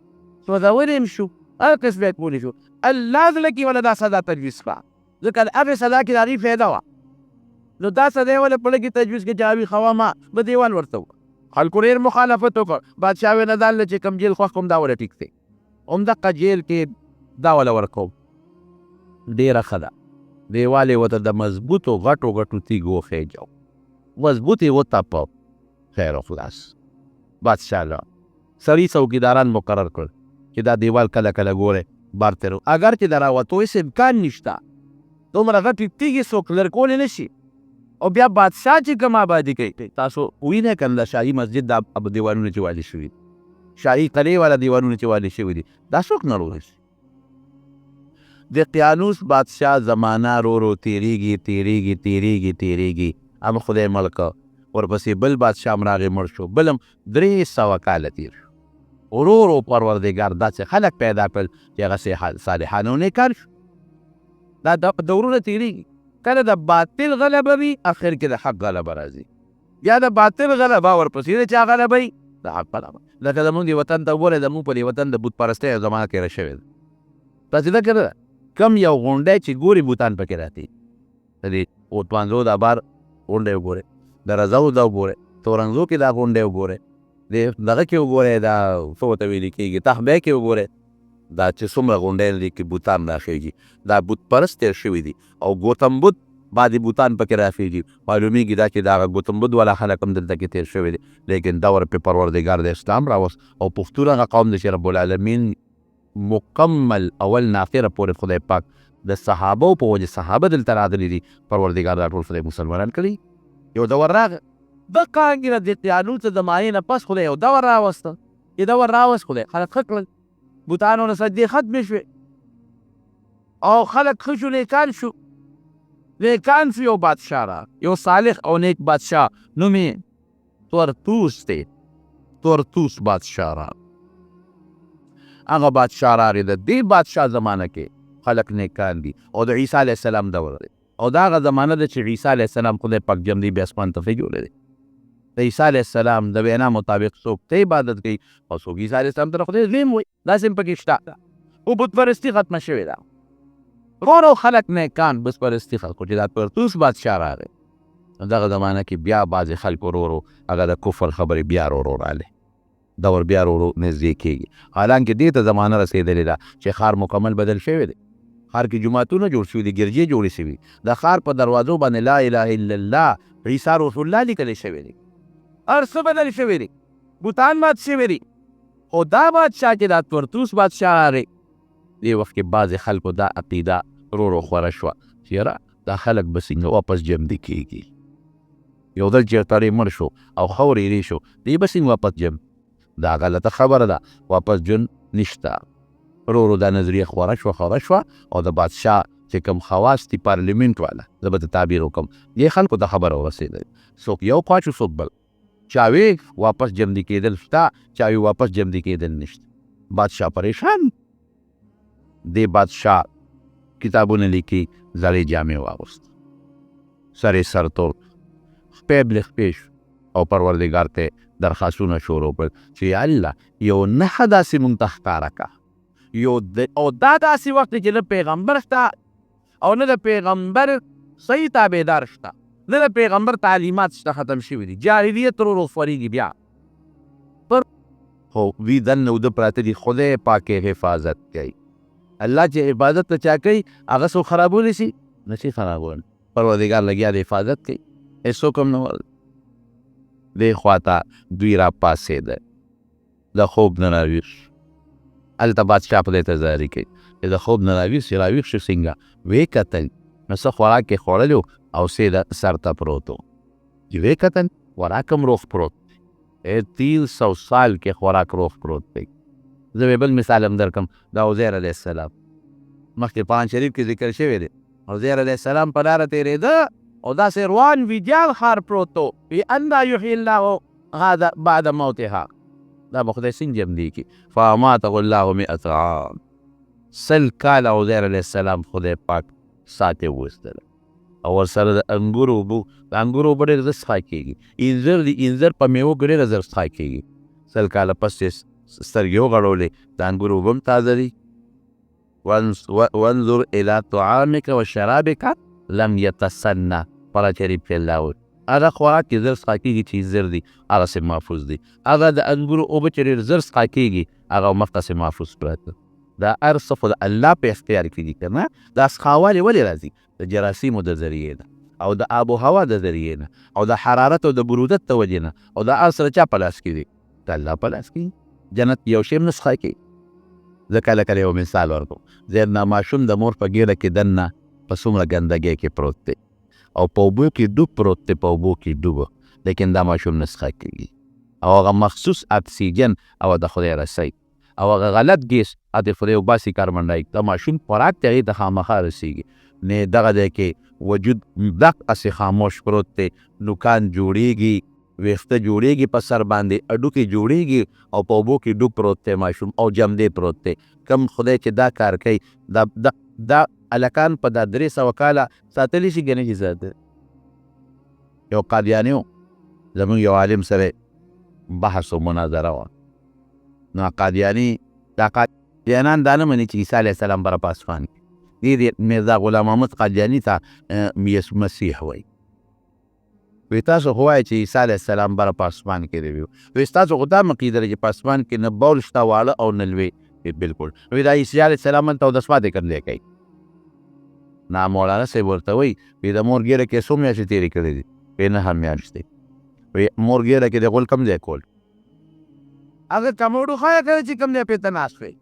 [SPEAKER 1] سوځولی هم شو هر قسم یې کولی شو الله زړه کې وله دا سزا تجویز کړه ځکه د هغې سزا کې د هغې فایده وه نو دا سزا یې وله په لږې تجویز کې چې هغوی خوامه به دیوال ورته وکړه خلکو ډېر مخالفت وکړ بادشاه ویې نه دا الله چې کوم جیل خوښ کوم دا وله ټیک دی همدغه جیل کې دا وله ورکوم ډېره ښه ده دیوال یې ورته د مضبوطو غټو تیږو خېجو مضبوط یې وتپه خیر و خلاص بادشاه لاړ سړي څوکیداران مقرر کړل چې دا دیوال کله کله ګورئ بار تېرو اگر چې د راوتو هېڅ امکان نشته دومره غټې تیږې څوک لرې کولی نه شي او بیا بادشاه چې کوم آبادي کوي تاسو وینئ که نه د شاهي مسجد دا دیوالونه چې والي شوي دي شاهي قلعې والا دیوالونه چې والي شوي دي دا څوک نه روغېږي د قیانوس بادشاه زمانه رو تیریږي هم خدای مړ که ورپسې بل بادشاه هم راغی مړ شو بل هم 300 کاله تیر شو ورو پروردګار داسې خلک پیدا کړل چې هغه صالحان او نیکان شو دا دورونه تیریږي کله د باطل غلبه وي اخر کې د حق غلبه راځي یا د باطل غلبه ورپسې د چا غلبه وي د حق په لاره. لکه زمونږ دې وطن ته وګورئ، زمونږ په دې وطن د بت پرستۍ یو زمانه تېره شوې ده. تاسې ده که نه ده؟ کم یو غونډی چې ګوري بوتان پکې راته د دې اوتمانزو دا بار غونډی وګورئ، د رضاو دا وګورئ، تورنزو کې دا غونډی وګورئ، د دغه کې وګورئ، دا څه ورته ویلې کېږي تخبی کې وګورئ، دا چې څومره غونډۍ دي کې بوتان راخېږي، دا بت پرست تېر شوي دي. او ګوتم بت بعضې بوتان پکې راخېږي. معلومیږي دا چې دغه ګوتم بت والا خلک هم دلته کې تېر شوي دي، لیکن دور پې پروردګار د اسلام راوست او پښتون هغه قوم دی چې رب العالمین مکمل اول نه اخره پورې خدای پاک د صحابو په وجه صحابه دلته راغلي دي، پروردګار دا ټول خدای مسلمانان کړي. یو دور راغی دقانګې د طیانوت د زمانې نه پس خدای یو دور راوسته، یو دور راوست خدای خلک ښه کړل، بوتانو نه سجدې ختمې شوې او خلک ښه شو، نیکان شو. نیکان شو. یو بادشاه را، یو صالح او نیک بادشاه، نوم یې تورتوس دی. تورتوس بادشاه را، هغه بادشاه راغی. د دې بادشاه زمانه کې خلک نیکان دي او د عیسی علیه السلام دور دی، او دا هغه زمانه ده چې عیسی علیه السلام خدای پاک جمدي بیا اسمان ته فجوړی دی. د عیسی علیه السلام د وینا مطابق څوک ته عبادت کوي او څوک عیسی علیه السلام ته خدای زویم وایي، داسې هم پکې شته. خو بت پرستي ختمه شوې ده. ورو خلک نیکان بت پرستي خلکو چې دا تورتوس بادشاه راغی، دغه زمانه کې بیا بعضې خلک ورو هغه د کفر خبرې بیا ورو راغلی، دور بیا ورو نږدې کېږي. حالانکې دې ته زمانه رسېدلې ده چې ښار مکمل بدل شوی دی. ښار کې جوماتونه جوړ شوي دي، ګرجې جوړې شوي، د ښار په دروازو باندې لا اله الا الله عیسی رسول الله لیکلی شوی دی. هر څه بدل شوي دي، بوتان مات شوي دي. خو دا بادشاه چې دا تورتوس بادشاه راغی، دې وخت کې بعضې خلکو دا عقیده ورو خوره شوه چې یاره دا خلک به څنګه واپس جمدي کېږي. یو ځل چې یو سړی مړ شو او خور یې شو، دی به څنګه واپس جم؟ دا غلطه خبره ده، واپس جون نشته. ورو دا نظریه خوره شوه او د بادشاه چې کوم خواص دي پارلیمنټ والا، زه به ته تعبیر وکړم، دې خلکو ته خبره ورسېده، څوک یو خوا شو څوک بل، چاوی واپس جمدي کېدل شته، چاوی واپس جمدي کېدل نشته. بادشاه پریشان. دې بادشاه کتابونه لیکي، زړې جامې واغوست، سر یې سرتور، خپې بلې خپې شو او پروردګار ته درخواستونه شروع کړل چې یا الله یو نښه داسې مونږ ته ښکاره کړه، او دا داسې وخت چې نه پیغمبر شته او نه د پیغمبر صحیح تابعدار شته، نه د پیغمبر تعلیمات شته، ختم شوي دي، جاهلیت ورو خپرېږي بیا. خو وی دننه اوده پراته دي، خدای پاک حفاظت کوي. الله چې حفاظت ته چا کوي هغه څوک خرابولی شي نشي خرابولی. پروردګار لګیا د حفاظت کوي، هېڅوک هم نه دې خواته دوی را پاڅېده، د خوب نه راویښ. هلته بادشاه په دې ته زاري کوي چې د خوب نه راویښ شي، راویښ شو څنګه؟ ویې کتل نو څه خوراک یې خوړلی و او سیده سر ته پروت و. چې ویې کتل خوراک هم روغ پروت دی، 300 سال کې خوراک روغ پروت دی. زه به بل مثال هم درکړم، دا عزیر علیه السلام مخکې قرآن شریف کې ذکر شوی دی. عزیر علیه السلام په لاره تېرېده او داسې روان ویجاړ ښار پروت و، وی انا یحیی الله هذا بعد موتها، دا به خدای څنګه جمدي کړي. فاماته الله 100 عام، 100 کاله عزیر علیه السلام خدای پاک ساتې وویستله. او ورسره د انګورو اوبه، د انګورو اوبه ډېر زر څښاک کېږي، انځر دي، انځر په میوو کې ډېره زر څښاک کېږي. 100 کاله پس یې سترګې وغړولې، د انګورو اوبه هم تازه دي. وانظر الى طعامک و شرابک لم یتسنه، قرآن شریف کې الله وایي هغه خوراک چې زر څښاک کېږي چې زر دي هغسې محفوظ دي، هغه د انګورو اوبه چې ډېر زر څښاک کېږي هغه مخکسې محفوظ پراته. دا هر څه خو د الله په اختیار کې دي که نه. دا څښاوالې ولې راځي؟ د جراثیمو د ذریعې نه او د آب و هوا د ذریعې نه او د حرارت او د برودت د وجې نه، او دا هر سره چا په لاس کې دي؟ د الله په لاس کې. جنت یو شی هم نه څښاک کوي. زه کله کله یو مثال ورکوم، زیرنا ماشوم د مور په ګېډه کې دننه په څومره ګندګۍ کې پروت دی او په اوبو کې ډوب پروت دی، په اوبو کې ډوبه، لیکن دا ماشوم نه څښاک کېږي. او هغه مخصوص اکسیجن او د خدای رسی او هغه غلط ګیس د خدای وباسي کاربن ډای، د ماشوم خوراک ته هغې ته خامخا رسېږي. نه دغه دی کې وجود دقسې خاموش پروت دی، نوکان جوړېږي، ویښته جوړېږي په سر باندې، اډوکې جوړېږي او په اوبو کې ډوب پروت دی ماشوم او جمدی پروت دی. کم خدای چې دا کار کوي، دا هلکان په دا 300 کاله ساتلی شي که نه شي ساتلی؟ یو قادیاني و، زمونږ یو عالم سره بحث و مناظره وه. نو دا قادیانان دا نه مني چې عیسی علیه السلام به په اسمان کې دې میرزا غلام محمد قادیاني ته مسیح وایي. وی تاسو خو وایئ چې عیسی علیه السلام به په اسمان کې دی. وی ستاسو خو دا عقیده ده چې په اسمان کې نه بول شته واړه او نه لوی. بالکل. وی دا عیسی علیه السلام هلته اودس پاتې کړی کوي. نا مولانا صاحب ورته وایي وی د مور ګېډه کې څو میاشتې تېرې کړې دي؟ وی 9 میاشتې. وی مور ګېډه کې د غول کم ځای کول؟ هغه کموډو ښایه کړی چې کوم ځای پرته ناست وی.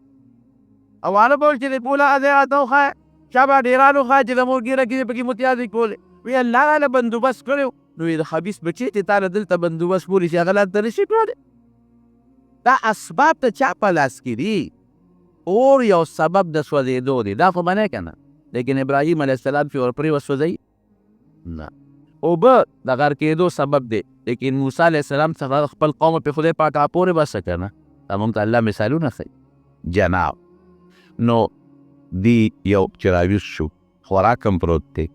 [SPEAKER 1] او هغه به ویل چې د پوله اته وښایه، چا به ډېران وښایه چې د مور ګېډه کې پکې متیازې کولې. وی الله تعالی بندوبست کړی. نو د خبیث بچی چې تا له دلته بندوبست بولي چې هغه لاته نشي کولی. دا اسباب ته چا په لاس کې دي؟ اور یو سبب د سوځېدو دی، دا خو به نه که نه. لیکن ابراهیم علیه السلام چې ورپرې وسوځوي نه. اوبه د غر کېدو سبب دی، لیکن موسی علیه السلام څخه خپل قوم پې خدای پاک راپورې بسه که نه. دا موږ ته الله مثالونه ښیي. جناب نو دی یو چې راویښ شو خوراک هم پروت دی.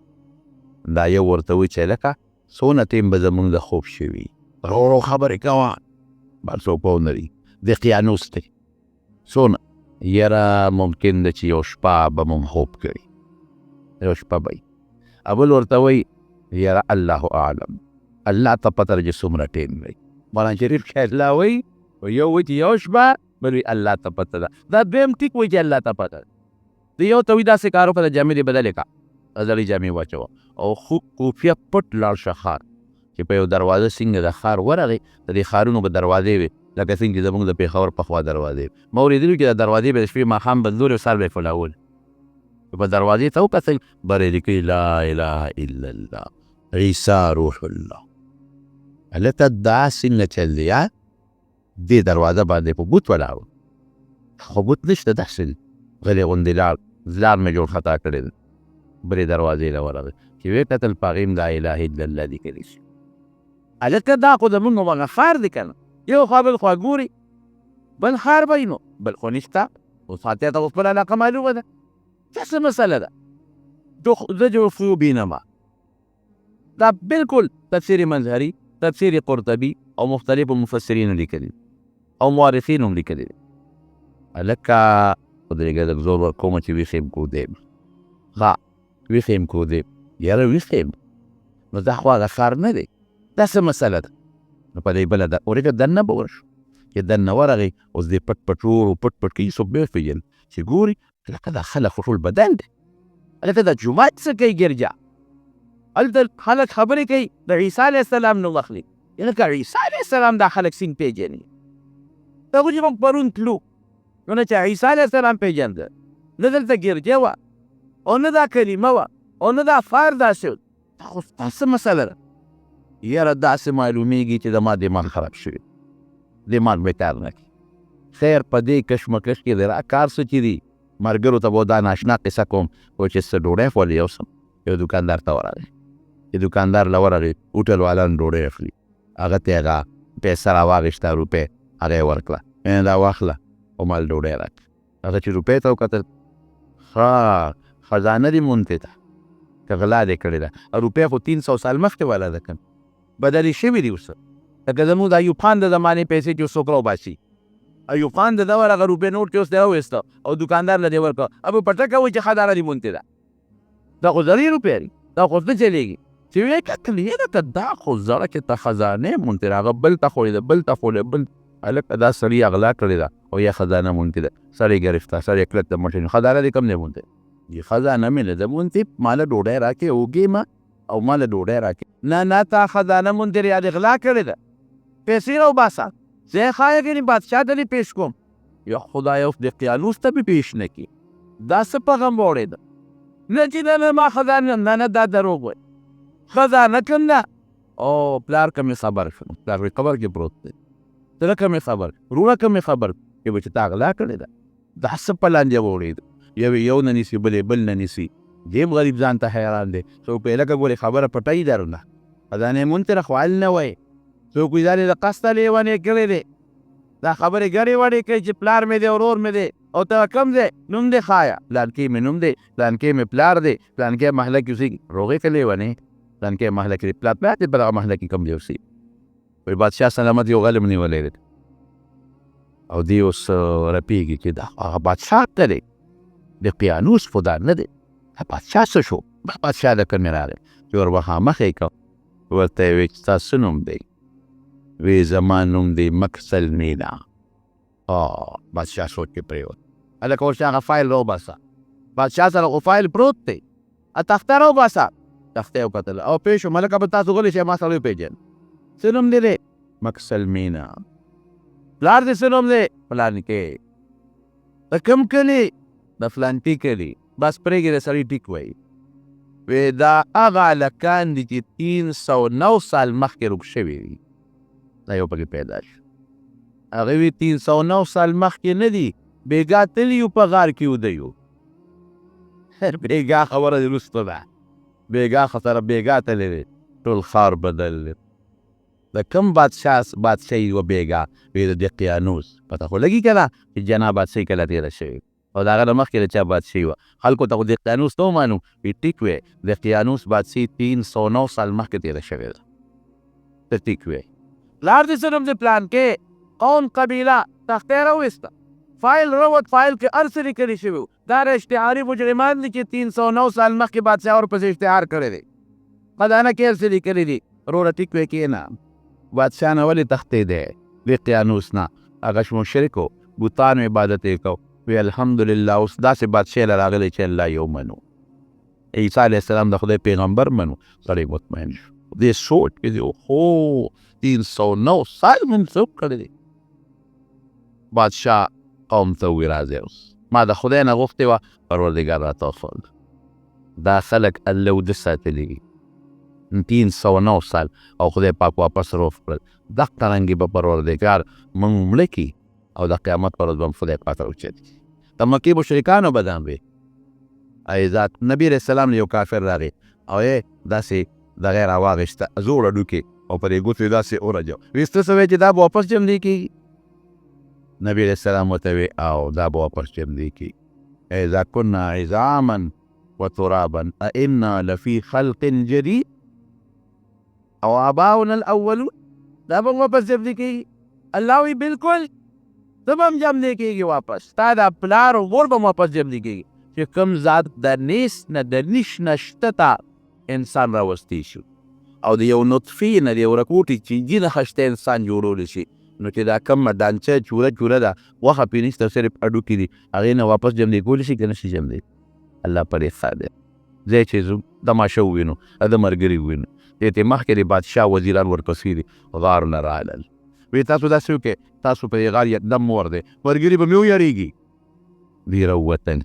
[SPEAKER 1] دا یو ورته وایي چې لکه څونه ټیم به زمونږ د خوب شوي، ورو خبرې کوه، بل څوک پوه نه دي. دقیانوس دی څونه یاره ممکن ده چې یو شپه به مونږ خوب کړي، یو شپه به ابل ورته وایي یاره الله اعلم، الله ته پته ده چې څومره ټیم دی. قرآن شریف کې الله وایي یو وایي چې یو شپه، بل وایي الله ته پته ده. دا دویم ټیک وایي چې الله ته پته ده. د یو ته وایي داسې کار وکړه جامې دې بدلې کړه، زړې جامې واچوه او خفیه پټ لاړ شه ښار چې په یو دروازه څنګه د ښار ورغې د دې ښارونو به دروازې وې لکه څنګه چې زموږ د پېښور پخوا دروازې وې. ما اورېدلي چې دا دروازې به د شپې ماښام بندولې او سهار به یې فلول. په دروازې ته وکتل بره یې لیکلي لا اله الا الله عیسی روح الله. هلته دا څنګه چل دی؟ دې دروازه باندې په بوت ولاړ و، خو بوت نشته، داسې غلې غوندې لاړ، لار مې جوړ خطا کړې ده. بلې دروازې له ورغی چې ویې کتل په هغې هم لا اله الا الله لیکلی شي. هلکه دا خو زمونږ هغه ښار دی که نه، یو خوا بل خوا ګوري، بل ښار به نو بل خو نشته. اوس فاتحه ته خو خپله علاقه معلومه ده. دا څه مسله ده؟ زه جوفو بینما دا بالکل تفسیر منظري، تفسیر قرطبي او مختلفو مفسرینو لیکلي او مورخینو هم لیکلي دي. هلکه خدایږه لږ زور ورکومه چې ویښ یم کودیم. ها ویښ یم کودیم، یاره ویښ یم، نو دا خو هغه ښار نه دی. دا څه مسله ده؟ نو په دې بله اورېږه دننه به ورشو. چې دننه ورغی اوس دې پټ پټ ورو پټ پټ کوي، څوک بیا وپېژني چې ګوري لکه دا خلک خو ټول بدن دی. هلته دا جومات څه کوي ګرجا؟ هلته خلک خبرې کوي د عیسی علیه السلام نوم اخلي. لکه عیسی علیه السلام دا خلک څنګه پېژني؟ دا خو چې موږ پرون تلو نو نه چې عیسی علیه السلام پېژنده، نه دلته ګرجا وه او نه دا کلمه وه او نه دا فار داسې و. دا خو دا څه مسله ده؟ یاره داسې معلومیږي چې زما دماغ خراب شوي، دماغ مې کار نه کوي. خیر په دې کشمکش کې د را کار څه چې دي ملګرو ته به دا ناشنا قصه کوم و چې څه ډوډۍ خو ولې یوسم. یو دوکاندار ته ورغی، چې دوکاندار له ورغی هوټل والان ډوډۍ اخلي، هغه ته هغه پیسه راواخېسته، روپۍ هغه یې ورکړه، دا واخله او مال ډوډۍ راکړه. هغه چې روپۍ ته وکتل، ښه خزانه دې مونتې ده که غلا دې کړې ده. روپۍ خو 300 سال مخکې والا ده که بدلې شوي دي ورسره. لکه زموږ د ایوب خان د زمانې پیسې چې اوس څوک راوباسي، ایوب خان د ده ورغه روپۍ نوټ چې اوس دی راوویسته او دوکاندار له دې ورکړه، اب پټکه وایي چې خزانه دې مونتې ده. دا خو زړې روپۍ دي، دا خو نه چلېږي. چې ویې کتل یاره که دا خو زړه کې ته خزانې مونتې ده، هغه بل ته خوړې ده، بل ته خوړې بل. هلکه دا سړي اغلا کړې ده او یا خزانه مونتې ده. سړی ګرفتار، سړی کلک د مټې خزانه دې کم دی مونتې؟ خزانه مې نه ده مونتې، ماله ډوډۍ راکړې اوږې ما او ماله ډوډۍ راکړې. نه تا خزانه مونتې یا دې غلا کړې ده، پیسې راوباسه، زه یې ښایه ګنې بادشاه ته دې پیش کوم. یا خدایه اوس دقیانوس ته مې پیش نه کړي، دا څه پیغام واورېده؟ نه چې نه ما خزانه، نه دا دروغ وایي، خزانه کم نه. او پلار که مې خبر شو، پلار وایي قبر کې پروت دی، تره که مې خبر، وروڼه که مې خبر چې به چې تا غلا کړې ده. دا څه په لانجه واورېده؟ یو نه نیسي، بلې بل نه نیسي. دیم غریب ځان ته حیران دی. څوک وایي لکه ګورې خبره پټوي درونه، خزانې مونتې خوال نه وایي. څوک وایي دا دې د قصده لیونې کړې دی، دا خبرې ګرې وړې کوي چې پلار مې دی ورور مې دی او ته کم دی نوم دې ښایه، پلانکې مې نوم دی، پلانکې مې پلار دی، پلانکې محله کې اوسېږي. روغې که لیونې، پلانکې محله کې پلار دی، په دغه محله کې کم دی اوسېږي. وایي بادشاه سلامت یو غلم نیولی دی او دی اوس رپېږي چې دا هغه بادشاه ته دی د قیانوس خو دا نه دی دا بادشاه څه شو بادشاه د کومې راغی چې ور مخامخ یې کړ ورته یې ویل چې ستا څه نوم دی وی زما نوم دی مکسلمینا بادشاه سوچ کې پرېوت هلکه اوس هغه فایل راوباسه بادشاه سره خو فایل پروت دی تخته راوباسه تخته یې وکتله او پوه شو ملکه به تاسو غلی شئ ما سره وپېژنه څه نوم دی دی مکسلمینا پلار دې څه نوم دی فلانکې د کوم کلي د فلانکي کلي بس پرېږدي د سړي ټیک وایي وی دا هغه هلکان دي چې 309 سال مخکې روږ شوي دي دا یو پکې پیدا شو هغه وی 309 سال مخکې نه دي بېګا تلي یو په غار کې وده یو بېګا خبره دې وروسته ده بېګا سره بېګا تللی دی ټول ښار بدل دی د کوم بادشاهي وه بېګا وی د دقیانوس پته خو لګي که نه چې جنا بادشاهي کله تېره شوې او د هغه نه مخکې د چا بادشاهي وه خلکو ته خو دقیانوس ته ومانو وی ټیک وی دقیانوس بادشاهي 309 سال مخکې تېره شوې ده ته ټیک وی پلار دې څه نوم دی پلان کې قوم قبیله تختې راویسته فایل راوت فایل کې هر څه لیکلي شوي وو دا اشتهاري مجرمان دي چې 309 سال مخکې بادشاه ورپسې اشتهار کړی دی خزانه کې هر څه لیکلي دي وروره ټیک وی کښېنه بادشاه نه ولې تښتېدی دقیانوس نه هغه مشرک و بوتانو عبادت یې کو وی الحمدلله اوس داسې بادشاه له راغلی چې الله یو منو عیسی علیه السلام د خدای پیغمبر منو سړی مطمئن شو دې سوچ کې دی هو 309 سال منسوب کړی دی بادشاه قوم ته وی راځئ اوس ما د خدای نه غوښتې وه پروردګار راته وښود دا خلک الله وده ساتلي 309 سال او خدای پاک واپس روغ کړل دغه رنګې به پروردګار موږ مړه کړي او د قیامت پر ورځ به هم خدای پاک راوچت کړي د مکې مشرکانو به دا وي ذات نبي علیه السلام یو کافر راغی او یې داسې دغه یې راواغېسته زوړ هډوکې او پر یې ګوتو یې داسې ورجو ویې ته څه وایي چې دا به واپس جمدې کېږي نبي علیه السلام ورته وی او دا به واپس جمدې کېږي اذا كنا عظاما وترابا أئنا لفي خلق جديد او آباؤنا الاولون دا به واپس جمدې کېږي الله وی بالکل ته به هم جمدې کېږي واپس ستا دا پلار او مور به هم واپس جمدې کېږي چې کوم ذات د نیس نه د نیش نه شته ته انسان راوستی شو او د یو نطفې نه د یو رکوټې چینجي نه خشته انسان جوړولی شي نو چې دا کومه ډانچه چوره ده غوښه پرې نشته صرف هډوکي دي هغې نه واپس جمدې کولی شي که نه شي جمدې الله پرې ښه دی ځای چې ځو تماشه ووینو د ملګري ووینو دې مخکې د بادشاه وزیران ورپسې دي غار نه رالل وی تاسو داسې وکړئ تاسو په دې غار یکدم مور دی ملګري به مې ویریږي دوی راووتل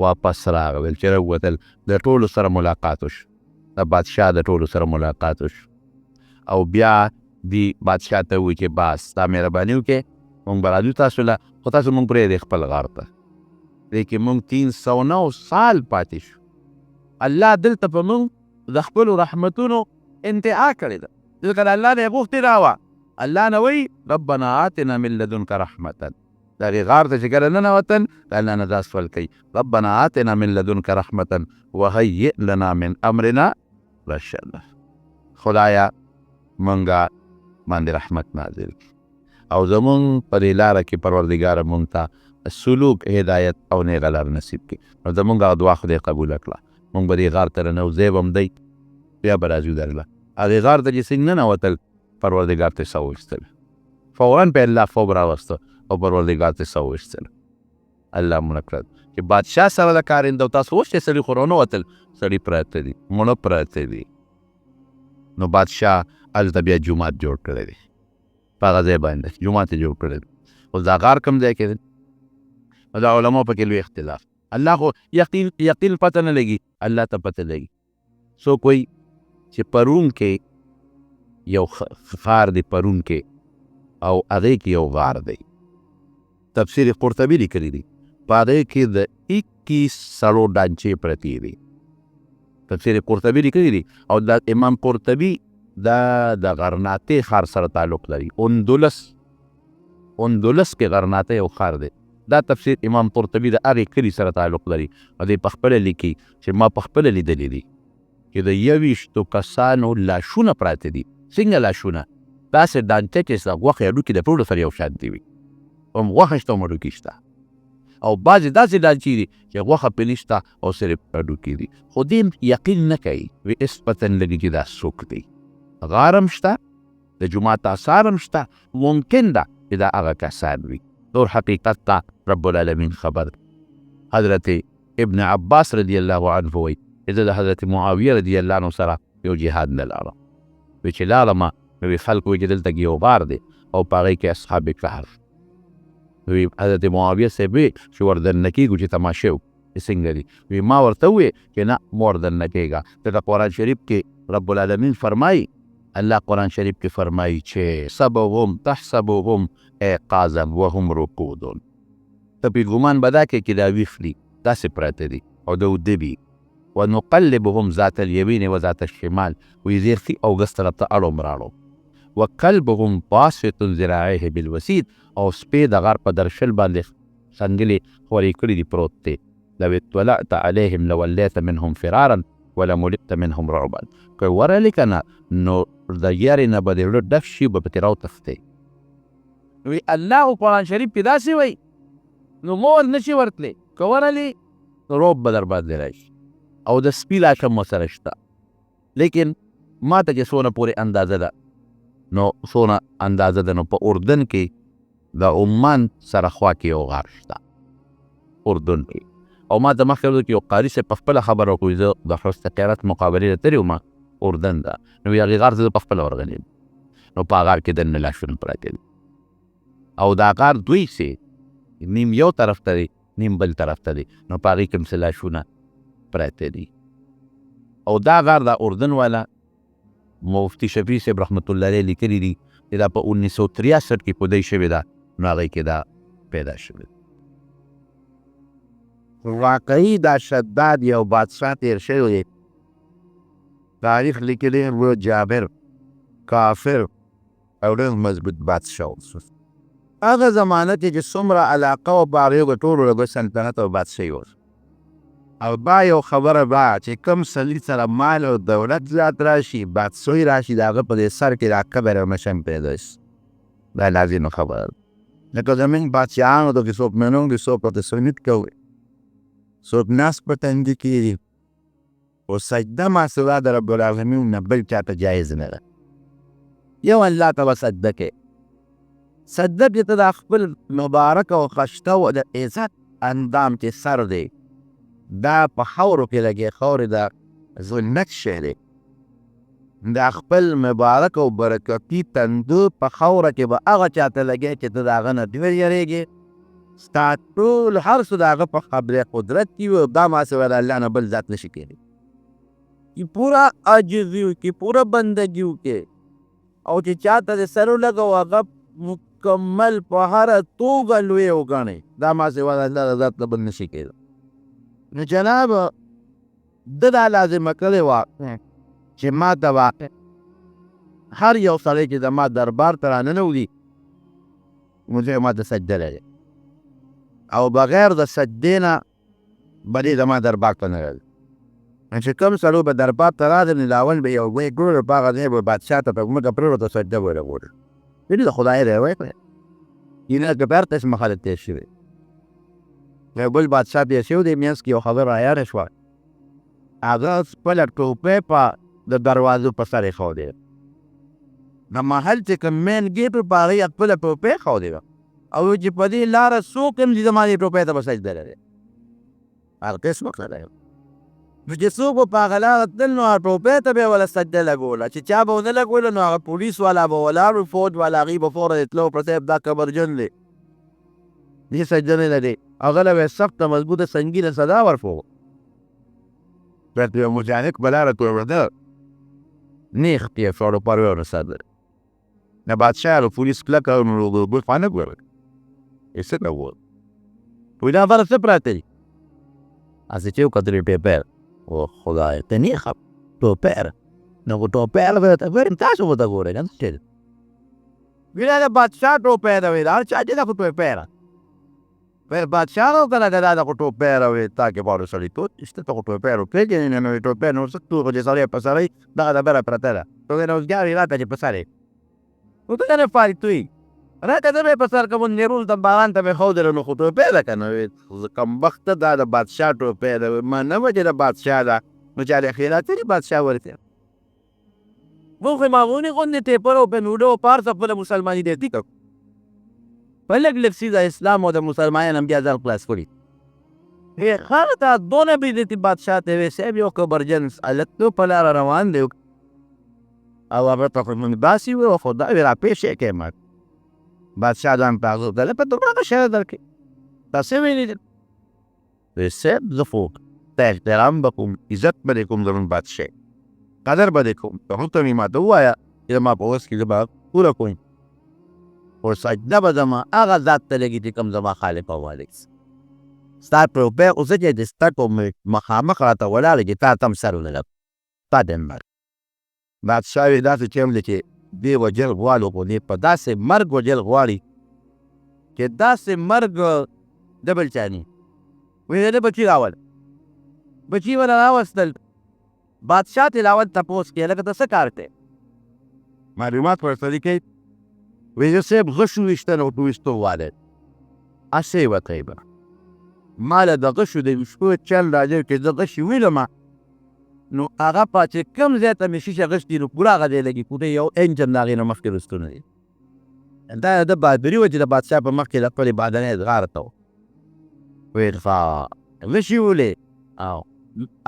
[SPEAKER 1] واپس راغلل چې راووتل د ټولو سره ملاقات وشو د بادشاه د ټولو سره ملاقات وشو او بیا دی بادشاه ته ووایي چې بس دا مهرباني وکړئ مونږ به راځو تاسو له خو تاسو مونږ پرېږدئ خپل غار ته دې کې مونږ 309 سال پاتې شو الله دلته په مونږ د خپلو رحمتونو انتها کړې ده ځکه د الله نه یې غوښتې دا وه الله نه وایي ربنا آتنا من لدنک رحمتا د هغې غار ته چې کله ننوتل د الله نه دا سوال کوي ربنا آتنا من لدنک رحمتا وهیئ لنا من امرنا رشدا خدایا مونږه باندې رحمت نازل او زمونږ په دې لاره کې پروردګاره مونږ ته سلوک هدایت او نیغه لار نصیب کړي نو زمونږ هغه دعا خدای قبوله کړه مونږ به دې غار ته رانوځی به هم دی بیا به راځو درله هغې غار ته چې څنګه ننوتل پروردګار ته ساه وویستل فورا په الله خوب راوسته او پروردګار ته ساه وویستل الله مړه کړل چې بادشاه سره د کارنده او تاسو اوس چې سړي خو رانوتل سړي پراته دي مړه پراته دي نو بادشاه هلته بیا جومات جوړ کړی دی په هغه ځای باندې جومات یې جوړ کړی دی اوس دا غار کوم ځای کې دی نو دا علماو پکې لوی اختلاف الله خو یقین پته نه لګي الله ته پته لګي څوک وایي چې پرون کې یو غار دی پرون کې او هغې کې یو غار دی تفسیر قرطبي لیکلی دی په هغې کې د 21 سړو ډانچې پرتې دي تفسیر قرطبي لیکلی دی او دا امام قرطبي دا د غرناطې ښار سره تعلق لري اندلس کې غرناطه یو ښار دی دا تفسیر امام قرطبي د هغې کلي سره تعلق لري او دی پخپله لیکي چې ما پخپله لیدلی دي چې د 21 کسانو لاشونه پراته دي څنګه لاشونه داسې ډانچه چې ستا غوښې هډوکي د ټولو سره یو شانتي وي، هم غوښه شته هم هډوکي شته. او بعضې داسې ډانچې دي چې غوښه پرې نشته او صرف هډوکي دي، خو دې یقین نه کوي وي نسبتاً لګي چې دا څوک دی. غار هم شته، د جومات آثار هم شته، ممکن ده چې دا هغه کسان وي. نور حقیقت ته رب العالمین خبر. حضرت ابن عباس رضی الله عنه وایي چې زه د حضرت معاویه رضی الله عنه سره یو جهاد نه لاړم. وی چې لاړمه نو وی خلک وایي چې دلته کې یو غار دی او په هغې کې اصحاب کهف. وی حضرت معاویه صاحب وی چې وردننه کېږو چې تماشې وکړو چې څنګه دي. وی ما ورته وویې چې نه مه وردننه کېږه. دلته قرآن شریف کې رب العالمین فرمایي، الله قرآن شریف کې فرمایي چې صبهم تحسبهم ایقاظا وهم رقود. ته پې ګمان به دا کې دا ویښ دي، داسې پراته دي او د وده وي. ونقلبهم ذات الیمین و ذات الشمال، وی زیر ښي او ګس طرف ته اړوم راړو. وکلبهم باسط ذراعیه بالوسید، او سپی د غار په درشل باندې څنګلې خورې کړي دي پروت دی. لو اطلعت علیهم لولیت منهم فرارا ولملئت منهم رعبا. که ورغلې که نه نو د یارې نه به دې زړه ډک شي به پکې راوتښتې.
[SPEAKER 2] وی الله قرآن شریف کې داسې وایي نو مور نشي ورتلی، که ورغلې
[SPEAKER 1] نو روب به در باندې راشي. او د سپي لاشم ورسره شته، لیکن ما ته چې څونه پورې اندازه ده نو څونه اندازه ده نو په اردن کې د عمان سره خوا کې یو غار شته اردن کې. او ما ته مخکې ورته کې یو قاري صاحب په خپله خبره وکړو، زه د حسن قیرت مقابلې ته تللی وم اردن ته، نو هغې غار ته زه په خپله ورغلی یم. نو په غار کې دننه لاشونه پراته دي او دا غار دوی سي نیم یو طرف ته دی نیم بل طرف ته دی، نو په هغې کې هم څه لاشونه پراته دي. او دا غار دا اردن والا مفتی شفیع صاحب رحمت الله علیه لیکلي دي چې دا په 1963 کې پودی شوې ده، نو هغې کې دا پیدا شوې. واقعي دا شداد یو بادشاه تېر شوی دی، تاریخ لیکلی و جابر کافر او ډېر مضبوط بادشاه و. هغه زمانه کې چې څومره علاقه و په هغې به ټولو له سلطنت او بادشاهي و. او با یو خبره به چې کوم سړي سره مال او دولت زیات راشي، بادشاهي راشي، د هغه په دې سر کې دا کبر او مشن پیدا شي. دا لازمه خبره ده. لکه زموږ بادشاهانو ته کې څوک منونګ دي، څوک ورته سنت کوي، څوک ناس په تندي کېږي، خو سجده ما سوا د رب العالمین نه بل چاته جایز نه ده. یو الله ته به سجده کې سجده چې ته د خپل مبارک او خشته او د عزت اندام چې سر دی دا په خاورو کې لګي، خاورې د ذلت شی دی. د خپل مبارک او برکتي تندو په خاوره کې به هغه چاته لګي چې ته د هغه نه ډېر یېرېږې. ستا ټول هر څه د هغه په قبل قدرت کې وي، دا ما سوا د الله نه بل ذات نشي کېدی. چې پوره عاجزي وکړي، پوره بندګي وکړي، او چې چاته د سر ولګو هغه مکمل په هره توګه لوی وګڼئ، دا ما سوا د الله د ذات نه بل نشي کېدی. نو جناب ده دا لازمه کړې وه چې ما ته به هر یو سړی چې زما دربار ته راننوځي نو زه ما ته سجده لري، او بغیر د سجدې نه به دې زما دربار ته نه راځي. چې کوم سړی به دربار ته راځي نو لاول به یو ځای ګوري، په هغه ځای به بادشاه ته په ځمکه پرېوته سجده به ورته وکړي. دې د خدای دی وایي اینه که بر قسمه خلک تېر شوي. یو بل بادشاه تېر شوی دی، منځ کې یو خبره رایاده شوه، هغه خپله ټوپۍ په د دروازو په سر ایښودې ده. د محل چې کوم مین ګیټ و په هغې خپله ټوپۍ ایښودې ده، او چې په دې لاره څوک هم ځي زما دې ټوپۍ ته به سجده لري. هغه قسم وکړه دی. نو چې څوک به په هغه لاره تلل نو هغه ټوپۍ ته به یې وله سجده لګوله، چې چا به ونه لګوله نو هغه پولیس والا به ولاړ وي، فوج والا، هغوی به فوراً اطلاع ورکړه صاحب دا قبرجن دی، دې سجده نه لري. هغه له به یې سخته مضبوطه سنګینه سزا ورکړو. ورته یو مجاهد په لاره تورېده، نیغ یې کړ او پر یې ورسېدل. نه بادشاه او پولیس کلکه نو بل خوا نه ګورل. یې څه ډول وایي دا خبره څه پراته دي؟ هسې چې وکتل یې ټوپۍ، او خدای ته نیغه ټوپۍ، نو خو ټوپۍ به ورته ګورم، تاسو ورته ګورئ که نه څه دی؟ وایي دا د بادشاه ټوپۍ ده، وایي دا هر چا چې دا خو ټوپۍ ده. وایي بادشاه نو که نه که دا د خو ټوپۍ ده، وایي تا کې باور سړیتوب نشته، ته خو ټوپۍ روپېږې نه، نو ټوپۍ نو څه تو خو چې سړی په سړی دغه ډبره پرته ده، ټوپۍ نو اوسګار یې راته چې په سر یې.
[SPEAKER 2] نو ته نه فالتوي راته زه به په سر کوم نیرول د باران ته مې ښودله نو خو ټوپۍ ده که نه کمبخته دا د بادشاه ټوپۍ ده ما نه وه چې د بادشاه ده نو چا دې خیرات کړي بادشاه ورته موږ خو مغونې غوندې ټیپر او پنوډه او پارس خپله مسلماني دی ټیکه په لږ لږ څیزه اسلام او د مسلمانان هم بیا ځان خلاص کړي هغه ته دونه بېعزتي بادشاه ته وې صاحب یو کبرجن هلک تو په لاره روان دی او هغه ته خو مونږ داسې وو خو دا وې راپېښې کړې ما بادشاه ځان ته هغه ته په دومره ښه شی درکړې تا څه ویلي دي وې صاحب زه خو ته احترام به کوم عزت به دې کوم زموږ بادشاه قدر به دې کوم ته هم ته مې ماته ووایه چې زما په وس کې زه به پوره کوم خو سجده به زما هغه ذات ته لګي چې کوم زما خالق او مالک ستا ټوپۍ خو څه چې د ستا کوم مخامخ راته ولاړې چې تا ته هم سر ولګم تا دې مرګ بادشاه وې داسې ټیم دی چې دې وجل غواړو خو دې په داسې مرګ وجل غواړي چې داسې مرګ د بل چا نه وې د بچي راول بچي ونه راوستل بادشاه تلاوت تپوس کې لکه ته څه کار کوې معلومات ورسره کوي وی زه صاحب غشو ویشتنه او په ویشتو والی هسې یې وتی به ما له د غشو د ویشتو چل راځي چې زه غشي ویلم نو هغه په چې کوم ځای ته مې شیشه غشتي نو پوره هغه ځای لګي پوره یو انجن د هغې نه مخکې رستونه دي دا د بهادري وه چې د بادشاه په مخ کې د خپلې بادنۍ ځغاره ته ویل ښه غشي ولې او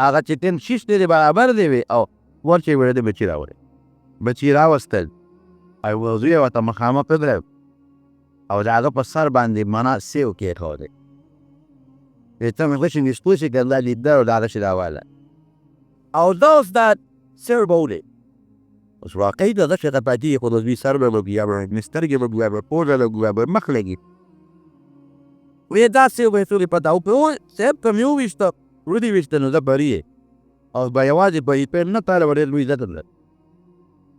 [SPEAKER 2] هغه چې ټیم شیش دی برابر دی وي او ورچې وړه د بچي راوړې بچي راوستل او وضوع ورته مخامخ ودرېد او د هغه په سر باندې منا سیو کېښودی ته مې غشي ویشتو چې که دا لیدل او د هغه شي راواله او دا اوس دا سر به ولې اوس واقعي د غشي ته پاتې یې خو د دوی سر به لګي یا به سترګې به ګویا به پوزه لګي یا به مخ لګي ویې دا سیو به یې څوکې پته او په صاحب که مې وویشته ودې ویشته نو زه بری یې او به یوازې په یې نه تاله به ډېر لوی عزت درلود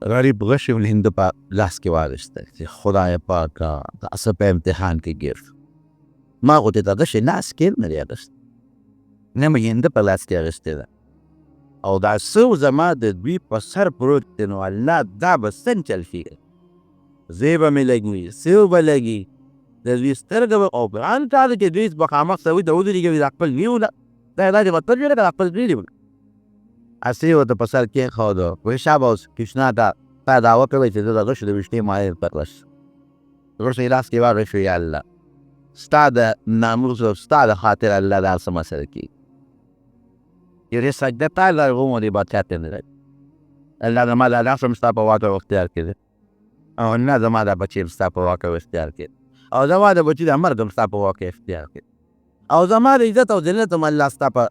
[SPEAKER 2] غریب غشی ول هنده په لاس کې واخیسته چې خدای پاکه دا څه په امتحان کې ګیر ما خو دې د غشي لاس کې نه دی اخیستی نه مې هنده په لاس کې اخیستې ده او دا څه زما د دوی په سر پروت دی نو الله دا به څنګه چل کېږي زی به مې لګي سیو به لګي د دوی سترګه به او ګران تا ده چې دوی مخامخ سوي د ودرېږي د خپل نیوله دا دا دې مطلب جوړه که خپل دوی نیول هسې یې ورته په سر کېښوده وایي شابه اوس کشنا ته تا دعوه کوئ چې زه د غشو د ویشتې مایل پرلس غشو یې لاس کې واغېښو یا الله ستا د ناموس او ستا د خاطر الله دا څه مسله کېږي یوې سجده تا لرغوم دې بادشاه ته نه لري الله زما دا لاس هم ستا په واک او اختیار کې دی او نه زما دا بچي هم ستا په واک او اختیار کې او زما د بچي د مرګ هم ستا په واک اختیار کې او زما د عزت او ذلت هم الله ستا په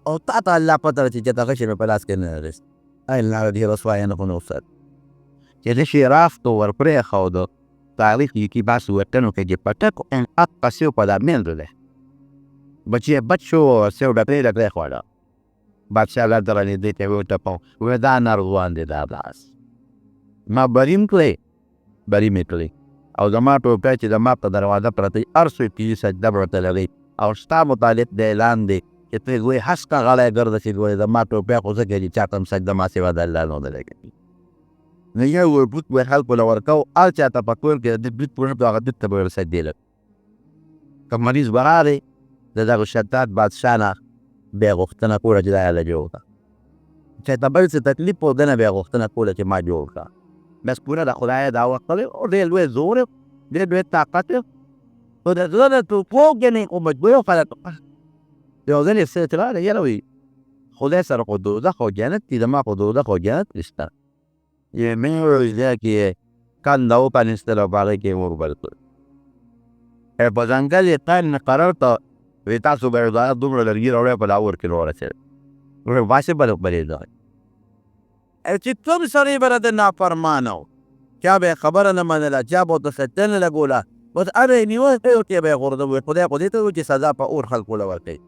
[SPEAKER 2] او تا ته الله پته ده چې چېرته غشی مې په لاس کې نه رسي ای الله دې رسوایانه خو نه وساتي چې غشي رافت و ورپرېښوده تاریخ یکی بحث وطنو کې چې پټک انقطع سیو په دا میندو دی بچی یې بچ شو او سیو ډکړې ډکړې خوړه بادشاه الله تعالی دې ته وټپو وی دا ناروغان دی دا لاس ما بریم کړی بریم یې کړی او زما ټوپۍ چې زما په دروازه پرته هر څوک چې سجده به ورته لري او ستا متعلق د اعلان دی چې ته ګویې هسکه غلی ګرځه چې ګویې زما ټوپۍ خو ځکه چې چا ته هم سجده ما سوا د الله نه ده کوي نو یو بوټ به خلکو له ورکوو هر چا ته په کور کې د بوټ پوره کړو هغه بوټ ته به ورسجدې لږ که مریض به راغی د دغه شداد بادشاه نه بیا غوښتنه کوله چې دا یې له جوړ کړه چې ته بل څه تکلیف و ده نه بیا غوښتنه کوله چې ما جوړ کړه بس پوره د خدای دعوه کړې او ډېر لوی زور یې ډېر لوی طاقت یې خو د زړه د توپو ګنې خو مجبور یو خلک یو ځل یې څه چې راغلی یاره وایي خدای سره خو دوزخ او جنت دي زما خو دوزخ او جنت نشته یې مې وویل ځای کې یې کنده وپرانېستل او په هغې کې یې وربل کړ په ځنګل یې قین قرار ته وایي تاسو به یې دومره لرګي راوړی په لاهور کې راورسېد وایي باسې به بلېده چې کوم سړی به د نافرمانه و چا به یې خبره نه منله چا به ورته سجده نه لګوله بس هر یې نیوه کې به یې غورځوي خدای خو دې ته وایي چې سزا په اور خلکو له ورکوي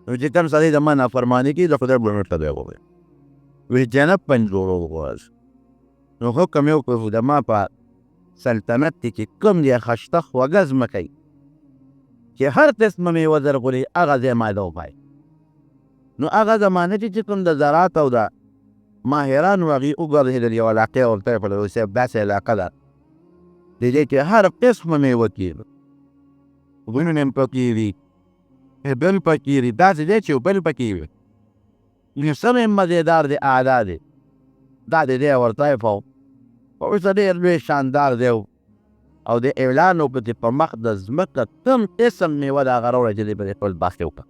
[SPEAKER 2] نو چې کوم سړی زما نافرماني کوي د خدای بڼو ته دی ووایي وایي جنت پنځورو غواړي نو حکم یې وکړو زما په سلطنت کې چې کوم دی خشته خوږه ځمکه چې هر قسمه میوه زرغونې هغه ځای ما له وبایي نو هغه زمانه چې کوم د زراعت او د ماهرانو هغې وګرځېدل یو علاقې ورته یې کړل صاحب داسې علاقه ده
[SPEAKER 1] د دې کې هر قسمه میوه کېږي، ونې هم پکې دي، بل پکې دي، داسې دی چې بل پکې وي. سم یې مزېدار دی، اعلی دی. دا د دې ورته خو اوس ډېر لوی شاندار دی او د اعلان وکړه چې په مخ د ځمکه کوم قسم میوه د هغه راوړی چې دی په دې خپل باغ کې وکړه.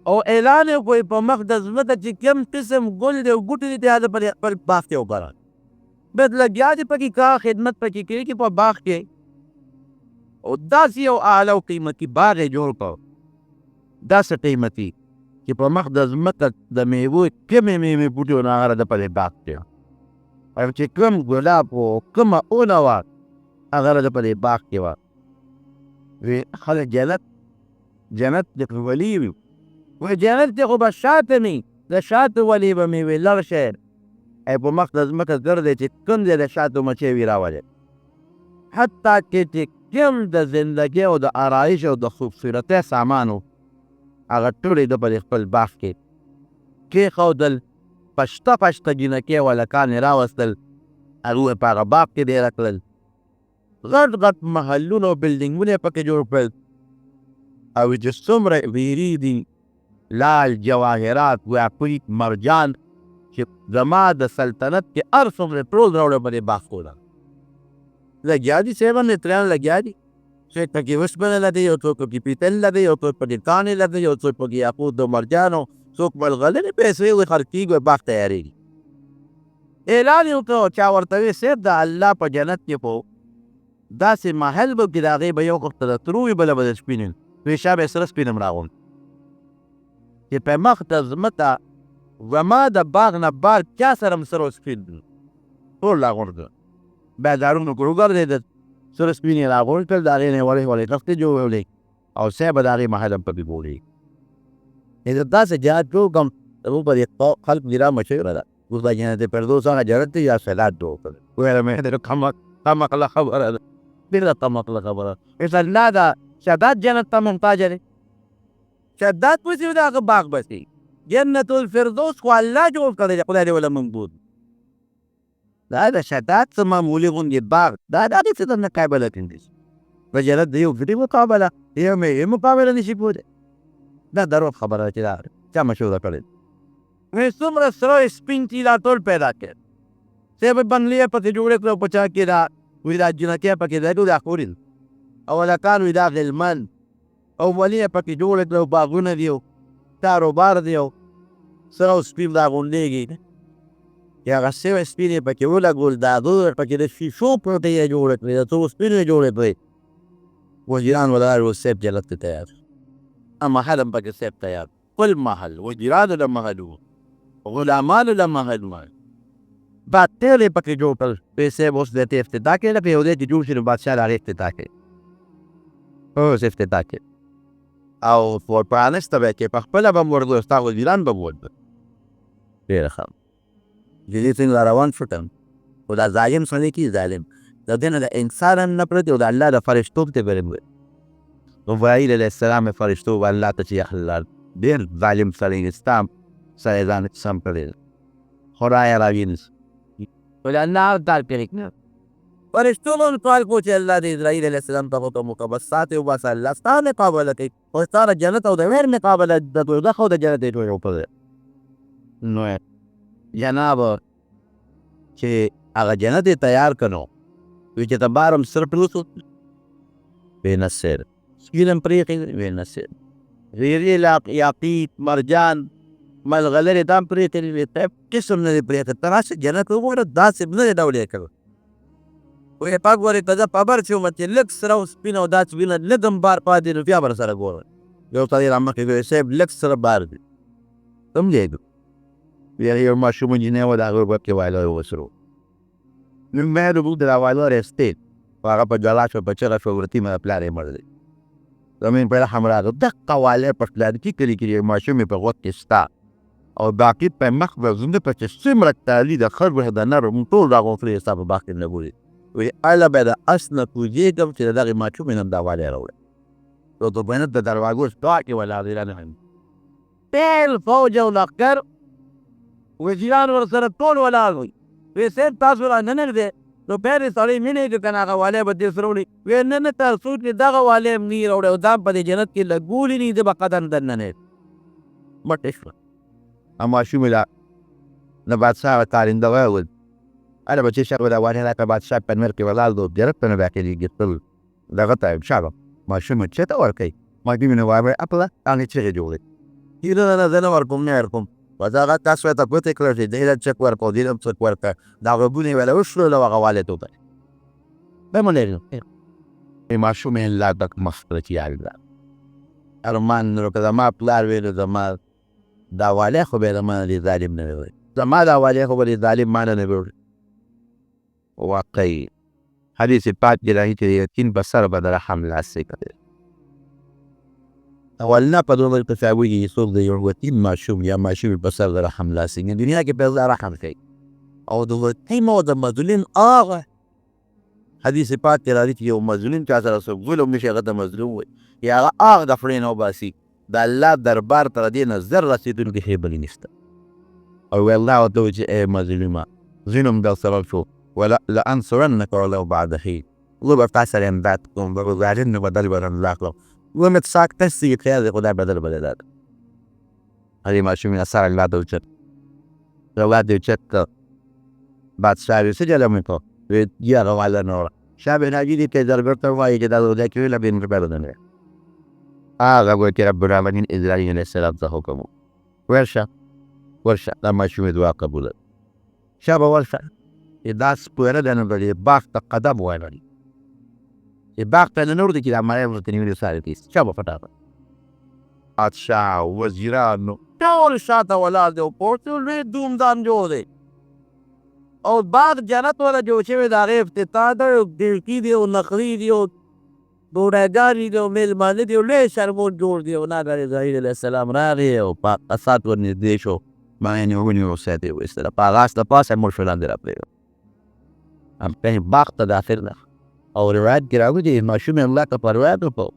[SPEAKER 2] او اعلان یې وکړ په مخ د ځمکه چې کوم قسم ګل دی او بوټي دي هغه په خپل باغ کې وکړه. بس لګیا دي پکې کار خدمت پکې کوي په باغ کې. او داسې یو اعلی او قیمتي باغ یې جوړ کړ، داسې قیمتي چې په مخ د ځمکه د میوې کومې میوې بوټي وو نو هغه د په دې باغ کې او چې کوم ګلاب و کومه اونه وه هغه د په دې باغ کې وه. وی خلک جنت د ولی وي، وی جنت دی خو به شاته نه د شاتو ولي به مې وي لر شی په مخ د ځمکه ګرځی چې کوم ځای د شاتو مچۍ وي راولي. حتی چې کوم د زندګۍ او د آرایش او د خوبصورتۍ سامان و هغه ټول یې د په خپل باغ کې کېښودل. پشته جینکۍ او هلکان یې راوستل، هغوی په هغه باغ کې ډېره کړل. غټ محلونه او بلډینګونه یې پکې جوړ کړل او چې څومره ویرې دي لال جواهرات یاقوت مرجان چې زما د سلطنت کې هر څومره ټول راوړی په دې باغ کوله. لګیا دي سیون نیتریان لګیا دي، څوک پکې وسپنه لري، یو څوک پکې پیتل لري، یو څوک پکې کانې لري، یو څوک پکې یاقوت او مرجانو، څوک ملغلرې پیسې وي خرڅېږي باغ تیارېږي. اعلان یې وکړ چا ورته وی صاحب د الله په جنت کې په داسې محل به چې د هغې به یو وخت د ترو وي بله به د سپین وي، وی شا به یې سره سپین هم راغوند چې په مخ د ځمکه زما د باغ نه بار چا سره هم سره سپین ټول راغونډ کړه. بیا دارونو کې وګرځېدل، سره سپین یې راغونډ کړل، د هغې نه یې وړې تختې جوړولې او صاحب د هغې محل هم پکې بولېږي. زه داسې جهاد جوړ کړم زموږ په دې خلک دې را مشهوره ده، اوس به جنت فردوس هغه جنت دی یا سلات جوړ کړل. ویله مې د کمقله خبره ده، ډېره کمقله خبره. الله دا شداد جنت ته محتاجه دی، شداد پسې د هغه باغ بسې جنت الفردوس خو الله جوړ کړی دی، خدای دې وله منبود. دا د شداد څه معمولي غوندې باغ دا د هغې څه درنه قابله کېدی شي په جنت د یو ګډې مقابله یو میوې مقابله نشي کولی. دا دروغ خبره ده چې دا چا مشهوره کړې ده. څومره سره سپین تیلا ټول پیدا کړ، صاحب بنګلې یې پسې جوړې کړه په چا کې دا وایي دا جنکۍ پکې دی دا خوري او هلکان وایي دا غلمن او ولي یې پکې جوړې کړه باغونه دي او کاروبار دی او سره او سپین راغونډېږي چې هغه سوی سپین یې پکې ولګول، دا هغه پکې د شیشو پرتې یې جوړې کړې، د څو سپین یې جوړې کړې. وزیران ولاړ و صاحب جنت ته تیار، محل هم پکې صاحب تیار، خپل محل وزیرانو له محل و غلامانو له محل بعد تیل یې پکې جوړ کړل. پیسې به اوس دې ته افتتاح کړې لکه یو ځای چې جوړ شي نو بادشاه د هغې افتتاح کړي، اوس افتتاح کړي او پرانسته به یې کړې، پخپله به م ورغلو ستا وزیران به م ورغلل. ډېره ښه د دې څنګه را روان شو خو دا ظالم سړی کې ظالم د دې نه د انسان هم نفرت او د الله د فرشتو ته برم جبرائیل علیه السلام فرشتو به الله ته چې یخلل ډېر ظالم سړی ستا سره ځان سم کړی خدایه راوینس ولې الله تعالی پرېږدي. فرشتو نو سوال کو چې الله د اسرائیل علیه السلام ته حکم وکړه بس ساتې وباسه، الله ستا مقابله کوي او ستا د جنت او د غیر مقابله د دوزخ او د جنت یې جوړ کړی. نو جناب چې هغه جنت یې تیار کړو وی چې ته بار هم سر پروت و وی نه سر سپین هم پرېښی وی نه سر ریرې یاقوت مرجان ملغلرې دا هم پرېښی وی صاحب قسم نه دی پرېښی. ته راسه جنت وګوره داسې نه دی ډول یې کړی. وی پاک ورې ته زه خبر شوم چې لږ سره او سپین او داسې وینه لږ هم بار پاتې نو بیا به راسره ګوره. یو سړی را مخکې وی صاحب لږ سره بار دی سمجهېږو. یو ماشوم نجلۍ وه د هغې وب کې وایلر وسرو نو مې موږ د وایلر استیت هغه په جلا شو په چغه شو ورتي مې پلار یې مړ دی. زمین په رحم راغی دقه وایلر په پلارکي کلي کې یو ماشوم یې په غوږ کې ستا او باقي په مخ به زنده په چې څومره تعلي د خر به د نر ټول راغونډلې ستا په باغ کې نه ګوري. وی اله به د اس نه کوزېږم چې د دغې ماشوم یې نن دا والی راوړی نو د بنت د دروازو شا کې ولاړ دی رانه ټول فوج او لښکر وزیران ورسره ټول ولاړ وي. وی صاحب تاسو را نه نږدې نو بیا دې سړی مینې که که نه هغه والی به دې سره وړي ویې نه نه تر څو چې دغه والی هم نه یې راوړی او دا په دې جنت کې لګولي نه زه به قدم دننه یم مټې شوه.
[SPEAKER 1] ماشوم له بادشاه هغه کارنده وویل هله بچې شه دا والی راکړه بادشاه په نور کې ولاړ و جنت ته نه داخلېږي تل دغه ته شابه ماشوم چېرته ورکوي ماشوم یې وایي اپله هغې چغې جوړې نه نه زه نه ورکوم نه ورکوم بس هغه تاسو ته ګوتې کړه چې دې له چک ورکړه دې له چک ورکړه دا غوږونه یې ویله وشړل او هغه والی ته وکړه ماشوم یې لا دک مخ کړه چې یالله ارمان نو که زما پلار وی نو زما دا والی خو به یې زما دې ظالم نه وی زما دا والی خو به دې ظالم ما نه وی واقعي حدیث پاک کې راځي چې یتیم په سر به د رحم لاسې کوي اولنا په دغه تساوي څوک د یو یتیم ماشوم یا ماشوم په سر د رحم لاسې دنیا کې په رحم کوي او د یتیم او د مظلوم هغه حدیث پاک کې راځي چې یو مظلوم چا سره څوک ظلم نشي هغه ته مظلوم وي یا هغه د فرین او باسي د الله دربار تر دې نه زر رسېدونکي شی بلې نشته او وی الله ورته وایي چې ای مظلومه ظلم در سبب شو لأنصرنك ولو بعد حين زه به تا سره امداد کوم به ظالم نه بدل به رنځ کړم ومې ساکته سي خیر دی خدای بدل به دې راکړي هغې ماشوم یې سر الله ته اوچت الله دې اوچت کړ بادشاه ویل څه جلم یې کړ ویل یې هغه واله نه وړه شاه بهناجي دې ته زرګر ته وایي چې دا روزه کې ویله بې مهربانه نه وي هغه وایي چې رب العالمین اسرائیل علیه السلام ته حکم ورشه دا ماشوم یې دعا قبوله شاه به ورشه چې دا سپوره ده نو د باغ ته قدم ووهلي چې باغ ته نه وړي چې دا مړی ورته نیولي ساري کیسي چا به فټافټ بادشاه وزیرانو ټول شاته ولاړ دی او پورته لوی دومدام جوړ دی او باغ جنت والا جوړ شوی د هغې افتتاح ده او ډیلکي دی او نخري دی او ډوډیګانې دي او میلمانه دي او لوی شربت جوړ دی او ناګه اسرائیل علیه السلام راغی او په قصات ورنږدې شو باندې یې ونیو ساعت یې وایستله په هغه اس د پاسه مړ شو لاندې راپرېږه باغ ته داخل ده او روایت کې راغلي چې ماشوم یې الله ته په روایت وکړو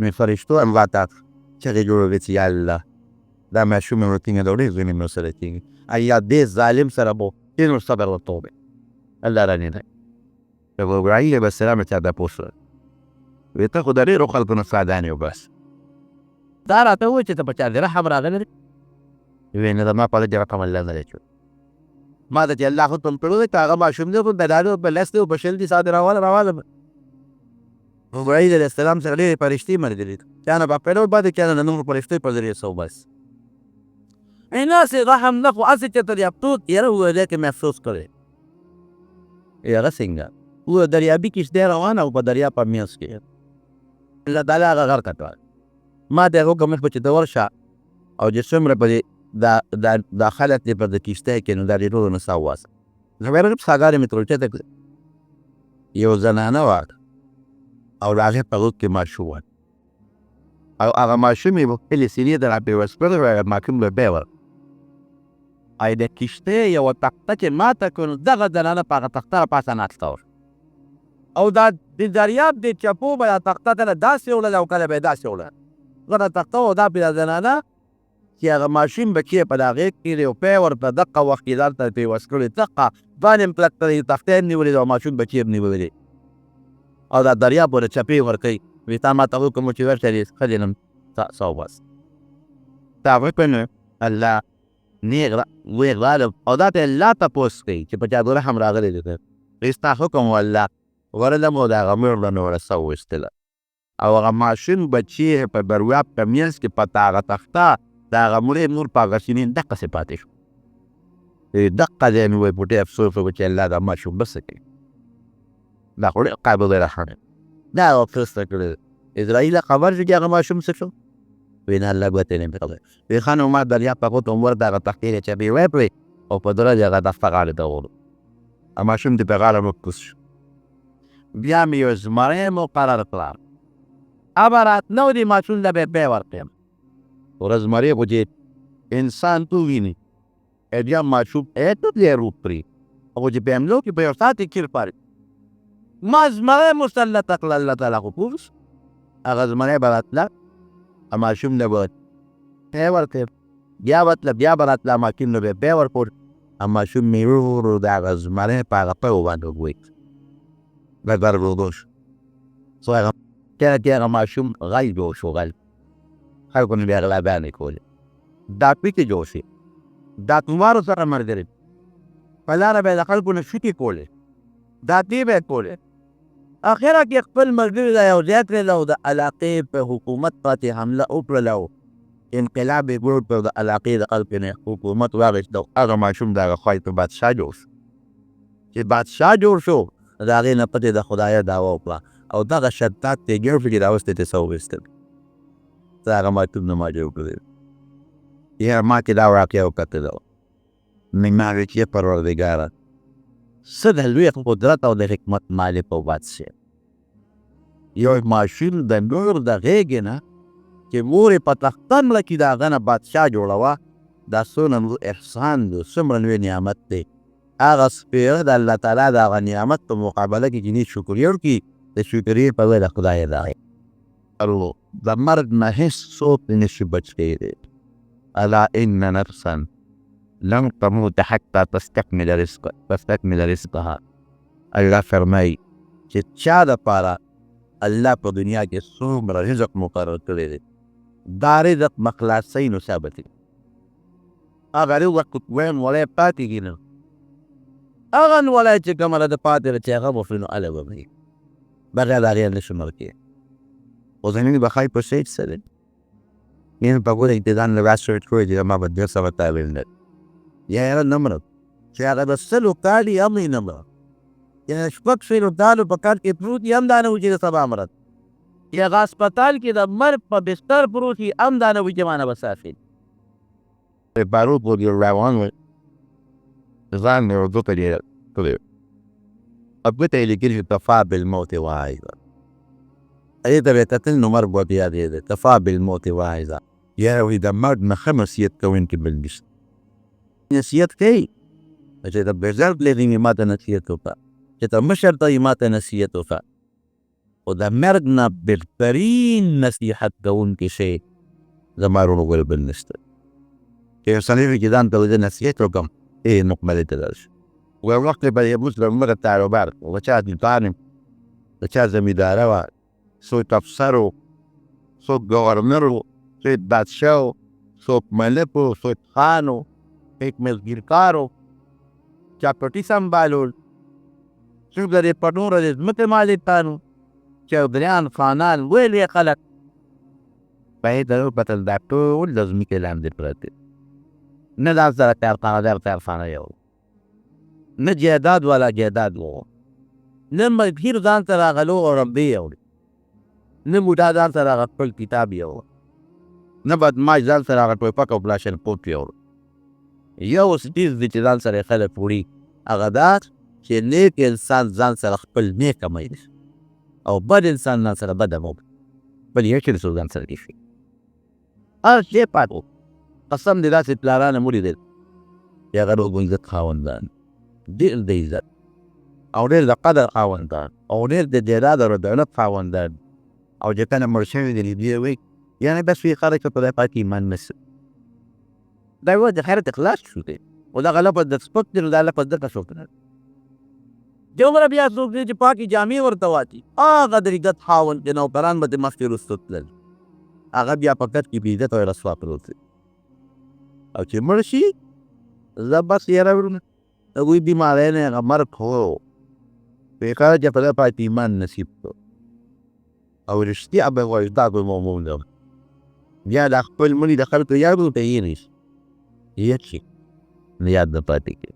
[SPEAKER 1] نو فرشتو الله ته چغې جوړوي چې یا الله دا ماشوم یې ورته ډېر ظلم ورسره کېږي یا دې ظالم سره به ډېر صبر ورته وکړي الله رانې دی ابراهیم علیه السلام یې چا دا پوښتنه وایي ته خو د ډېرو خلکو نه څادانې وباسې
[SPEAKER 2] دا راته ووایي چې ته په چا دې رحم راغلی دی
[SPEAKER 1] وایي نه زما په دې رقم الله نه دی چوي ما ته چې الله حکم کړی دی که هغه ماشوم دی خو د ډاډو په لس دی او په شل دي ساعت روانه به ابراهیم علیه السلام سره ډېرې فرښتې ملګري دي چا نه به پیلوټ باندې چا نه د نورو فرښتو په ذریعه څه وباسي
[SPEAKER 2] ایناسې رحم نه خو هسې چې تر یفتوت یاره وویل کې مې افسوس کړی
[SPEAKER 1] هغه څنګه وویل دریابي کښتۍ روانه او په دریاب په منځ کې الله تعالی هغه غرقه کړه ما ته یې حکم وکړ چې ته ورشه او چې څومره په دې دا خلک دې پر د کښتۍ کې نو دا دې ټولو نه سا وواسه زه ویل څاګانې مې تر اوچته کړې یو زنانه وه او د هغې په غوږ کې ماشوم وه او هغه ماشوم یې خپلې سینې ته راپېوست کړی و ماشوم له بیا ور
[SPEAKER 2] ای د کښتۍ یوه تخته چې ماته کړو نو دغه زنانه په هغه تخته راپاسه ناسته وه او دا د دریاب د چپو به دا تخته کله داسې وړله او کله به یې داسې وړله غټه تخته وه دا پرې زنانه چې هغه ماشین به چې په د هغې کې دی او پی ورته دقه وخت یې دلته پېوست کړی دقه باندې هم کلک ته یې تختې هم نیولې ده او ماشوم بچې هم نیولې دی او دا دریاب ورته چپې ورکوي وایي تا ما ته حکم و چې ورشه دې ښځې نه څه وباسه
[SPEAKER 1] تا وپنه الله نیغ راغلم او دا ته الله تپوس کوي چې په چا د رحم راغلی دی ستا حکم و الله ورلم او د هغه مړ له نوره څه وویستله او هغه ماشین بچې په دریاب په منځ کې په هغه تخته د هغه مړې نور په هغه سینې دقسې پاتې شو دقه دی نو وایي پټې افسوس وکړو چې الله دا ماشوم بسه کوي دا خو ډېر قابل رحم دا هغه فرسته کړی اسرائیل خبر شو چې هغه ماشوم څه شو وایي نه الله ګوتې نه مې کړی وایي ښه نو ما دریاب په غوټو ورته هغه تختې یې چپې وکړې او په درجه هغه دفته غاړې ته وړو ماشوم دې په غاړه مکوس شو بیا مې یو زمری مقرر کړه
[SPEAKER 2] ابه راتلو دې ماشوم ته به یې پی ورکړم
[SPEAKER 1] ورځ زمری خو چې انسان تو ویني بیا ماشوم تو دی روپ پرې
[SPEAKER 2] او چې په حملو کې په یو ساعت کې کیر پاري ما زمری مسلط کړل الله تعالی خو پوه شو
[SPEAKER 1] هغه زمری به راتله ماشوم ته به پی ورکړم بیا به راتله ماشوم ته به یې پی ورکړ ماشوم مې ورو د هغه زمری په هغه پیو باندې وویښت غبر وګوش سو هغه هغه ماشوم غل جوړ شو غل خلکو نه بیا غلاګانې کولې دا پیکې جوړ شي دا قمارو سره ملګري په لاره به یې د خلکو نه شوکې کولې دا دې به یې کولې اخره کې خپل ملګري ته یو ځای کړل او د علاقې په حکومت باندې حمله وکړله او انقلاب یې جوړ کړ د علاقې د خلکو نه حکومت واخیست او هغه ماشوم د هغه خوی په بادشاه جوړ شو چې بادشاه جوړ شو د هغې نه پتې د خدایه دعوه وکړه او دغه شداد ته یې جوړ شو چې راوستې ته څه وویستل زه هغه ماشوم نه ما جوړ کړی یاره ما کې دا واقعه وکتله مې ما ویل چې پروردګاره څه د لوی قدرت او د حکمت مالک او بادشاه یو ماشوم د نور د غېږې نه چې مور یې په تخته مړه کړي د هغه نه بادشاه جوړوه دا څومره لوی احسان دی څومره لوی نعمت دی هغه سپېره د الله تعالی د هغه نعمت په مقابله کې چې نه شکریه وکړي د شکریې په ځای د خدای راغی د مرګ نه هېڅ څوک نه شي بچ کېدی الا ان نفسا لن تموت حتى تستكمل رزقها الله فرمایي چې چا دپاره الله په دنیا کې څومره رزق مقرر کړی دی دا رزق مخلاصۍ نو ثابت دی هغه رزق ویم ولی پاتې کېږي نه هغه ولی چې کومه ده د پاتې ده چې هغه وفري نو هله به وي بغیر د هغې نه شي مړ کېږي خو زمین به ښایي په شی څه دی این په ګوره چې ځان له راسټرټ کړی چې ما به 200 تعبیر نه یا یاره نه مرم چې هغه د 100 کالي هم یې نه مرم یا 6 کالو په کال کې پروت یې هم دا نه و چې د سبا مرم یا هغه هسپتال کې د مرګ په بستر پروت یې هم دا نه و چې ما نه به سافي بارود پورې روان و ځان مې ورته کړی ابته یې لیکلي چې کفا بالموت واعظا هغې ته به یې کتل نو مرګ ورته یادېده کفا بالموت واعظا یاره وایي د مرګ نه ښه نصیحت کوونکي بل نشته نصیحت کوي چې د بزرګ لري مې ما ته نصیحت وکړه چې ته مشر ته یې ما ته نصیحت وکړه خو د مرګ نه بهترین نصیحت کوونکی شی زما ورونو بل بل نشته چې یو سړی وي چې ځان ته زه نصیحت وکړم نقملې ته درشي ویو وخت به یې بوس له مغه کاروبار و چا دوکان د چا زمینداره وه څوک افسر و څوک ګورنر و څوک بادشاه و څوک ملک و څوک خان و څوک مزګرکار و چا پټي سنبالول څوک د دې په نوره د ځمکې مالکان و چودریان خانان ویلې خلک په یې ته وکتل دا ټول د ځمکې لاندې پراته نه ځان سره کارخانه یو نه جایداد والا جایداد و نه ملګیر ځان سره هغه لوغ او رمبې یوړې نه موټا ځان سره هغه خپل کتاب یوړ نه بدماش ځان سره هغه ټوپک او کلاشینکوف یوړ یو څیز دی چې ځان سره خلک وړي هغه دا چې نیک انسان ځان سره خپل نیک عمل او بد انسان ځان سره بد عمل بل یو چې د ځان سره کېږي هر شی پاتو قسم دې داسې پلارانه مړي دی چې هغه د عزت خاوندان ډېر د عزت او ډېر د قدر خاوندان او ډېر د جلاد او دولت خاوندان او چې کله مړ شوي دي دې وایي یعنې بس وي خلک په خدای پاک ایمان نشي دا یو د خیرت اخلاص شو دی او دغه لفظ د سپک دی نو دا لفظ دلته څوک نه دومره بیا څوک دی چې پاکې جامې ورته واچي هغه د عزت خاوند چې نوکران به د مخکې رسته تلل هغه بیا په کټ کې بې عزت او رسوا پروت دی او چې مړ شي زه بس یاره ورونه هغوی بیماری نه هغه مرګ هو بېکاره چې خدای پاک ایمان نصیب کړو او رښتیا به وایي دا به مومون ده بیا د خپل مړي د خلکو یاد ورته یې نشي یاد شي نه یاد نه پاتې کېږي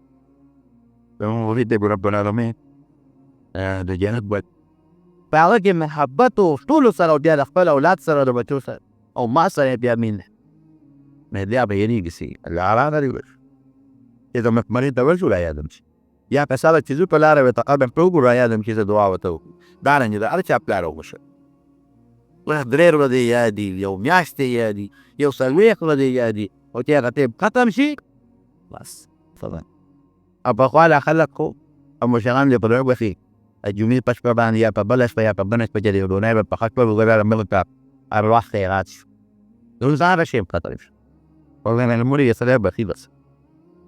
[SPEAKER 1] ورید به رب العالمین د جنت په هغه کې محبت و ټولو سره او بیا د خپل اولاد سره د بچو سره او ما سره بیا مینه مې بیا به یېرېږي سي الله اعلی لري وش چې زموږ مړي ته ورشو را یادم شي یا که ساده چې زه په لاره ورته قدم پرې وکړو را یادم چې زه دعا ورته وکړو دارنګې د هر چا پلار ومشه 3 ورځې یادي یو میاشتې یادي یو 4 ورځې یادي او چې هغه ټیم ختم شي بس فضل او پخوا لا خلک خو او مشران دې په دغه وخت د جمعې په شپه باندې یا په بله شپه یا په بله شپه چې د ډوډۍ به پخه کړل وغیره مړه ته ارواح خیرات شو اوس هغه شی ختم شو وغیره مړي یې سره بخي بس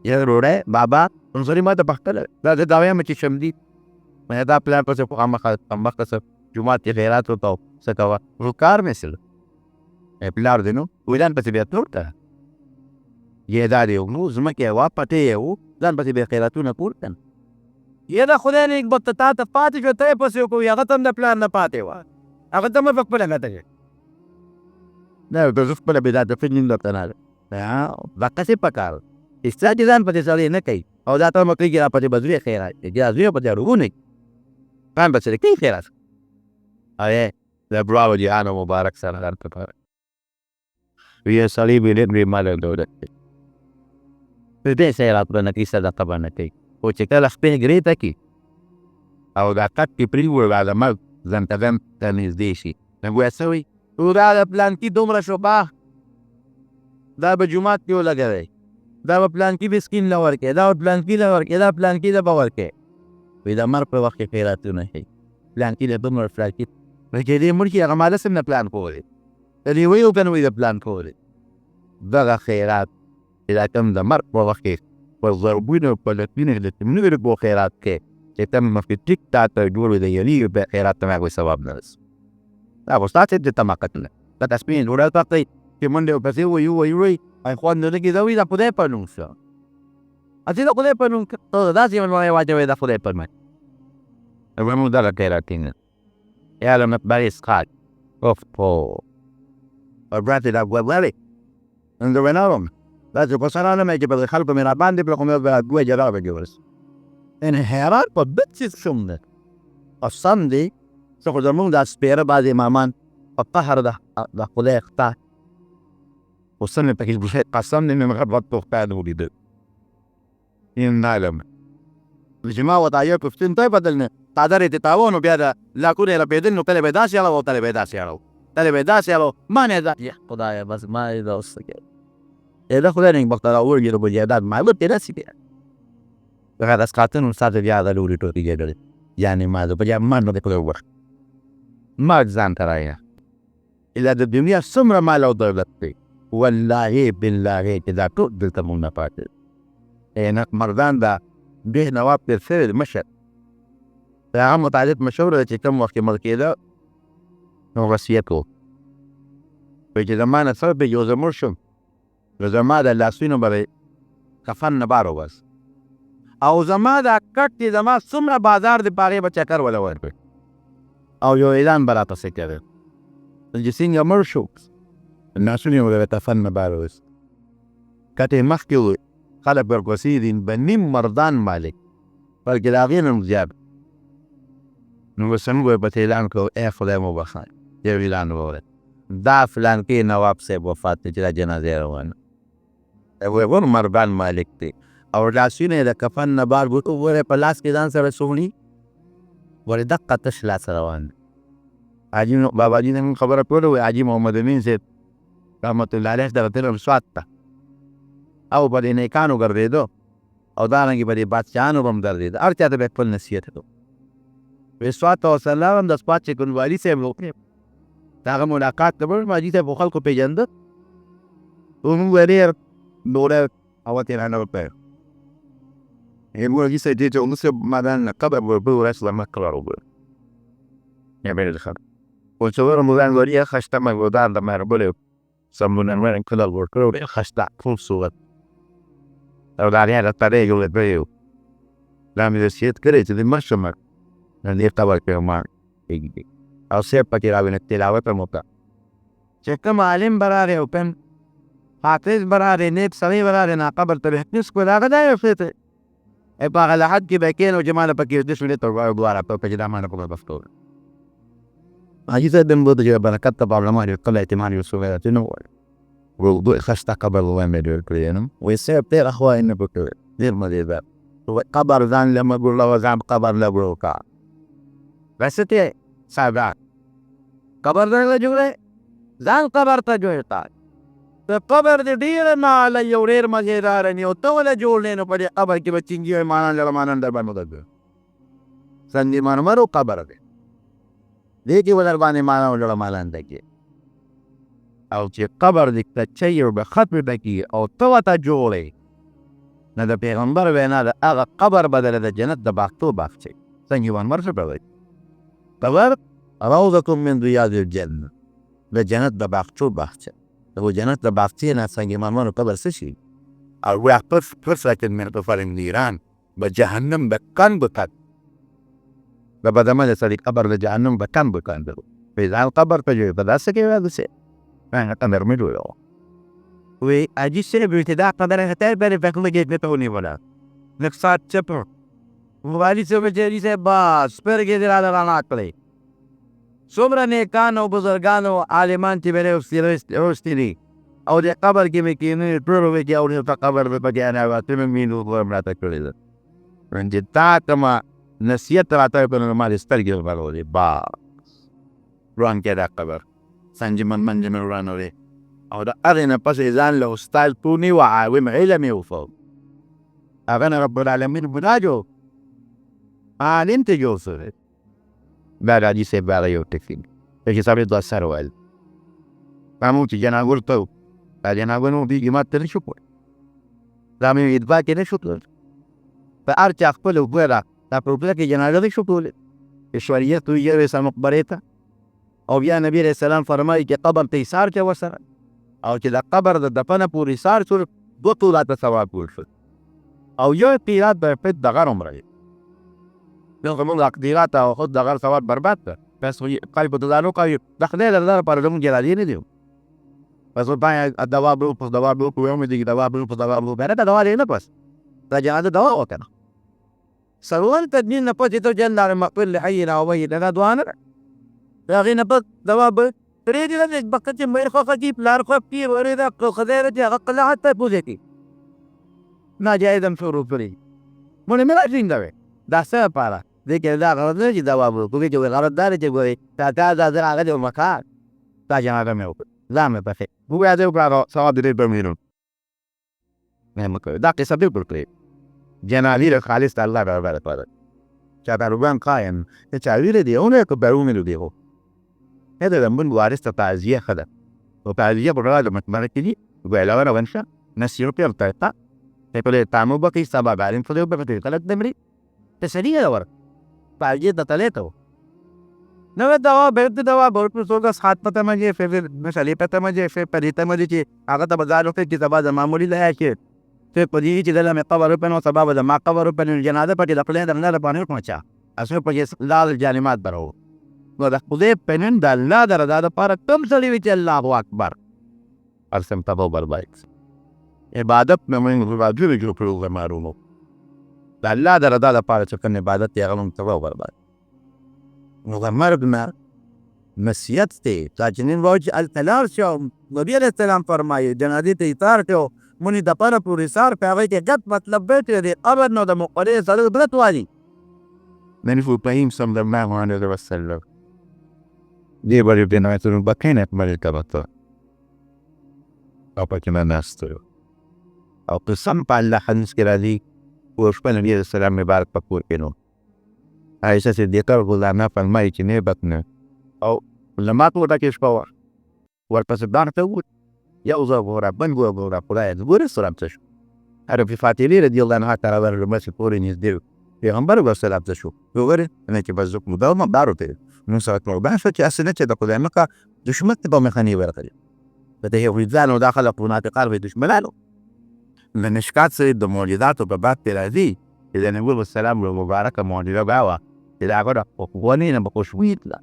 [SPEAKER 1] یا ډوډۍ بابا نو سړي ما ته پخه کړل دا زه دا وایم چې شمدي مې دا پلان پسې خو خامخا څه جومات کې خیرات ورته څه کوه نو کار مې سل پلار دی نو ویلان پسې بیا تور ته یې دا دی نو ځمکې یې واپټې یې و ځان پسې بیا خیراتونه کول که نه
[SPEAKER 2] یاره خدای نیک بخته تا ته پاتې شوه ته یې پسې وکړو هغه ته هم د پلان نه پاتې وه هغه ته مه په خپله ګټه کوې
[SPEAKER 1] نه زه خپله بې دا د فکر درته نه دقسې پکار اصلاح چې ځان پسې سړی نه کوي او دا ته مکړي چې را پسې به زوی خیرات دی چې زوی پسې اړوونه کوي ځان پسې کوي خیرات د براو جهانو مبارک سره درته پاره ویې سړی بې ډېر ماله دولت دی په دې خیرات به نه کوي صدقه به نه کوي خو چې کله خپې ګرې ته کړي او دا کټ کې پرېوړ دا د مرګ ځان ته نږدې شي نو ګویا څه وایي دا د پلانکي دومره شوبه دا به جومات کې ولګوئ دا به پلانکي مسکین له ورکړې دا به پلانکي له ورکړې دا پلانکي له به ورکړې وایي د مرګ په وخت کې خیراتونه کوي پلانکي له دومره پلانکي چې دې مړ کړي هغه ماله سم نه پلان کولی د دې ویو که نه وایي د پلان کولی دغه خیرات چې دا کوم د مرګ په وخت کې په ضربونو په لکونو د تمنو په خیرات کې چې ته مخکې ټیک تا ته جوړ وي د یعنې په خیرات ته هغوی ثواب نه رسي دا خو ستا د تماقت نه دا تسپین ډوډۍ پختی چې منډې ورپسې وایي ای خوند نه لګي دا وایي د خدای په نوم شه چې د خدای په نوم داسې ملمړی واچوئ د خدای په نوم زموږ دغه خیرات نه یا له مقبرې اسحاق براتې دا ګوډلرې اندرونارم دا چې په سره نه مې چې په خلکو مې راباندې کړه خو مې به دوه جلا به جوړس انحرار په بد څیز شوم دی قسم دی څه خو زموږ دا سپېره بعضې امامان په قهر د خدای اخته خو څه مې پکې قسم دی مې مخه بد پخته نه ولیده این نعلم چې ما ورته یو پوښتنه ته بدل نه څادر یې تاوه نو بیا د لاکونه یې رپېدل نو کله به یې داسې اړوه او کله به یې داسې اړوه کله به یې داسې اړوه ما نه دا خدایه بس ما یې دا اوس څه کوي دا خدای نیک بخته راوړي به جایداد ما به داسې بیا هغه د اسقاطن استاد بیا د لوري ټوکې کېدلې یعنې ما زه په جای ما نه دی په وخت مرګ ځان ته رایه الا د دنیا څومره مال او دولت دی والله بالله چې دا ټول دلته مونږ نه پاتې عینک مردان دا ډېر نواب تېر شوی د مشر د هغه متعلق مشوره ده چې کوم وخت کې مړ کېده نو وصیت و وایي چې زما نه څه یو زه مړ شم نو زما د لاسونو به کفن نه بار وباس او زما دا کټ چې زما څومره بازار د په هغې به چکر وله ورکړي او یو اعلان به راپسې کوي چې څنګه مړ شو لاسونه یې به د کفن نه بار وباس کټ یې مخکې و خلک ورپسې دي به نیم مردان مالک بلکې د هغې نه هم زیات نو اوس موږ به پسې اعلان کړو ای خدای مو بخښه یو اعلان وویل دا فلانکي نواب صاحب وفات دی چې دا جنازه یې روانه ور مردان مالک دی او لاسونه یې د کفن نه بار وګورئ په لاس کې ځان سره څومړي ورې دقه تش لاس روان دی حاجي باباجي نه خبره کوله وایي حاجي محمد امین صاحب رحمت الله علیه دغه تلم سوات ته او په دې نیکانو ګرځېدو او دارنګې په دې بادشاهانو به هم ګرځېده هر چا ته به خپل نصیحت وکړو وایي سوات ته وسلام هم د سوات چې کونوالي صاحب وکړې د هغه ملاقات ته وړم حاجي صاحب خو خلکو پېژنده موږ ډېر ډوډۍ هوا تېرانه وکړه موږ حاجي صاحب دې چې اوس مدان قبر وربه ورځ لمه کړه وګوره یا بېل خبر خو چې ور مدان وري خشته مې ودان د مهربلې سمونه ورن کله ورکړو ډېر خشته ټول صورت او دا هغې راته دی یو دی دا مې نصیحت کړی چې د مړ شم نو دې قبر کې ما کېږدي او صاحب پکې راوینه تلاوت هم وکړه چې کوم عالم به راغی او کوم حافظ به راغی نیک سړی به راغی نه قبر ته بهتنس کړو هغه دا یو څه دی په هغه لحد کې به کېنو چې ما له پکې 10 منټه دواره په چې دا ما نه کومه بفتو حاجي صاحب هم بوده چې برکت ته پابلما دې کله اعتماد یو سوی راځي نو وضوء خشته قبر وامې ډېر کړی یم وایي صاحب ډېر اخوا یې نه پکوي ډېر مزې ده قبر ځان له مګوله ځان قبر له ګروکا وسته صاحب قبر ځان له جوړه ځان قبر ته جوړتا ته قبر دې ډېر نه له یو ډېر مزېدار نه او ته ولا جوړ نه نو په دې قبر کې بچینګي مان له مان در باندې مدد سندې مان مرو قبر دې دې کې ولر باندې مان له مان کې او چې قبر دې کچې او به خط به کی او ته وته جوړې نه د پیغمبر وینا د هغه قبر بدل د جنت د باغتو باغچې سنگ مرمر څه ته وایي؟ قبر روضة من رياض الجنة، د جنت د باغچو باغچه. د جنت د باغچې نه سنگ مرمر قبر څه شي؟ او فرصة من قفر النيران، بجهنم بکن بکن. د بدمه د سړي قبر د جهنم بکن بکن دی. فیضان قبر ته جو په داسې کې وایي داسې باندې قبر مې جوړو. وی حاجي صاحب ابتدا خبره هته بل فکر کې په ونیوله. لږ ساعت چپ والي صاحب چې صاحب بس پرګې دې را کړې. څومره نیکان او بزرګان او عالمان چې مې اوستي او د قبر کې مې کېنې ټول وې چې او د قبر په بګیا نه واته مې مينو ورمراته کړې ده. چې تا کما نصیحت راته په نورمال سترګې ورغولې با روان کې دا قبر سنجمن منجمن ورانولې او د هغې نه پسې ځان له استاد پونې و عالم علم یې وفو هغه نه رب العالمین بنا جو عالم ته جوړ سوی دا د حاجي صاحب هغه یو ټکي چې سړی دوه سر ویل مامو چې جنازو ته دا جنازو دیږي ما ته نه شو کولی دا مې اتباع کې نه شو کولی په هر چا خپل وګوره دا په روپیه کې جنازه نه شو کولی شوریت ویې ویسه مقبرې ته او بیا نبی علیه السلام فرمایي چې قبر ته ایثار چې ورسره او چې د قبر د دفنه پورې ایثار شو 2 تولاته ثواب ورشو او یو قیرات به په دغه عمره نو زموږ عقیدات او خود دغه ثواب برباد کړ پس قلب ته ځانو کوي د خدای د لپاره زموږ جلالي نه دی پس باید دوا بل په دوا بل په یوم دی دوا بل په دوا بل به دوا نه پس دا جهاد دوا وکنه سروان تدین نه پته ته جنار مقبل لحینا او وینا دوانه دا غینه په دوا به ترې دې نه بکه چې مې خو خدي پلار خو پی ورې دا خدای رته هغه قلعت ته پوزې ناجایزم شروع کړی مونږ مې راځین دا څه پاره دې کې دا غرض نه چې دوا به کوی چې غرض دار چې ګوري تا دا هغه د مکان تا جنازه مې وکړه لا مې پخې وګورئ دا وکړه ثواب دې به مې نه مکه دا قصه دې ورکړي جنازه خالص الله برابر کړه چې دا روان قائم چې ویل دی اونه کو برونه دی هو هذا من وارث تعزيه خدم وتعزيه برا لما تمركني وقال انا وانشا ناس يوروبيان طيطا تقول تعمو بقي سبب عالم فلو بفتي ثلاث دمري تسريه دور تعزيه ثلاثه نو دوا بیت دوا बहुत सोगा साथ पता मुझे फिर मसाले पता मुझे फिर परिता मुझे कि आगे तो बाजार पे कि तबा मामूली है कि फिर पदी चीज़ में कवर पे नो सबब मा कवर पे जनाजा पर लकड़े दरना पानी पहुंचा असमें पर लाल जालिमात बरो वो खुदे पेनन दल्ला दरदा पर कम सली विच अल्लाहु अकबर अरसम तबो बरबाइक इबादत में मैं वाजिब जो प्रोग्राम मारूनो दल्ला दरदा पर चकन इबादत या गम तबो बरबाइक مغمر بما مسیت ته تاجنین وجه التلار شو نبی علیہ السلام فرمایي جنازې ته ایثار کړو مونږ د پاره پورې ایثار په هغه کې غټ مطلب به دی قبر نو د مقرې سره برت والی من فو پایم سم د ما باندې وسلم دی بری په نوې تر بکینه مل کبته او پکې نه ناستو او قسم په الله حدیث کې راځي او شپه نبی علیہ السلام مبارک پکور کینو عائشة صدیقه غلامه فرمایي چې نه بکنه او لما ته کې شپه ورپسې ته ووت یو ځل وګوره بل وګوره خدای دې ګوره سلام ته شو حضرت فاطمه رضی الله عنها تعالی ورمسې پورې نږدې پیغمبر ورسلام ته شو وګوره نه چې بس زکو دا ما دارو ته نو سره نو بس چې اسنه چې د خدای مکه دشمن ته به مخنی ورغلی بده یو ځان داخله منافقان به دشمنانو من نشکات سره د معجزات په باب ته راځي اذا نقول والسلام المباركه معجزه باوا إذا عبر ونين بخشويت لا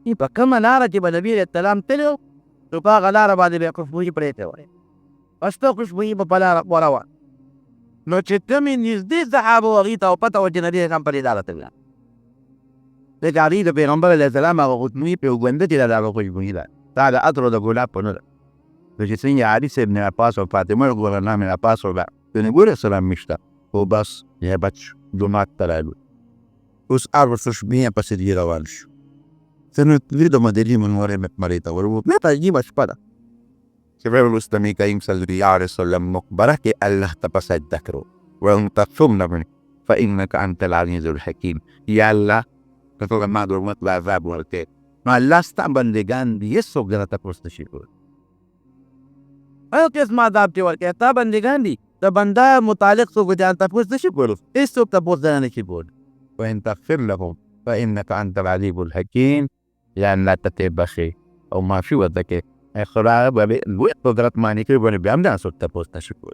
[SPEAKER 1] يبقى كما نارا جب نبي السلام تلو تبقى غلارة بعد بخشوي بريته وين أستو خشوي ببلا وراوا لو تشتمي نزدي صحابة وغيتا وبتا وجنادي كم بريدارة تلا لكاريد بيغمبر السلام وغتنوي بيوغندتي لا بخشوي لا تعالى أطرد غلاب بنور لجسين يا عريس ابن عباس وفاطمة وغلنا من عباس وبعد بنقول السلام مشتا وبس يا بچ جمعات تلالو اوس ارڅ شپې په سړي روان شو څنګه ویډیو د مدري منوره مې ته ورو مې ته یې بس پدا چې په مستمی کریم صلی الله علیه وسلم مقبره کې الله تپسد ذکرو وانت ثم من فانك انت العزيز الحكيم یا الله ته ما درمت لا عذاب ورته نو الله ست بندگان دې سو غلطه پوسټ شي کو او کس ما عذاب ته ورته تا بندگان دي د بندا متعلق سو ګټان ته پوسټ شي کولو هیڅ څوک ته پوسټ نه شي کول وإن تغفر لهم فإنك أنت العزيز الحكيم. يعني لا تتبخي أو ما في وذاك خلاص الوقت قدرت ماني كيف بيعمل صوت تبوست نشكر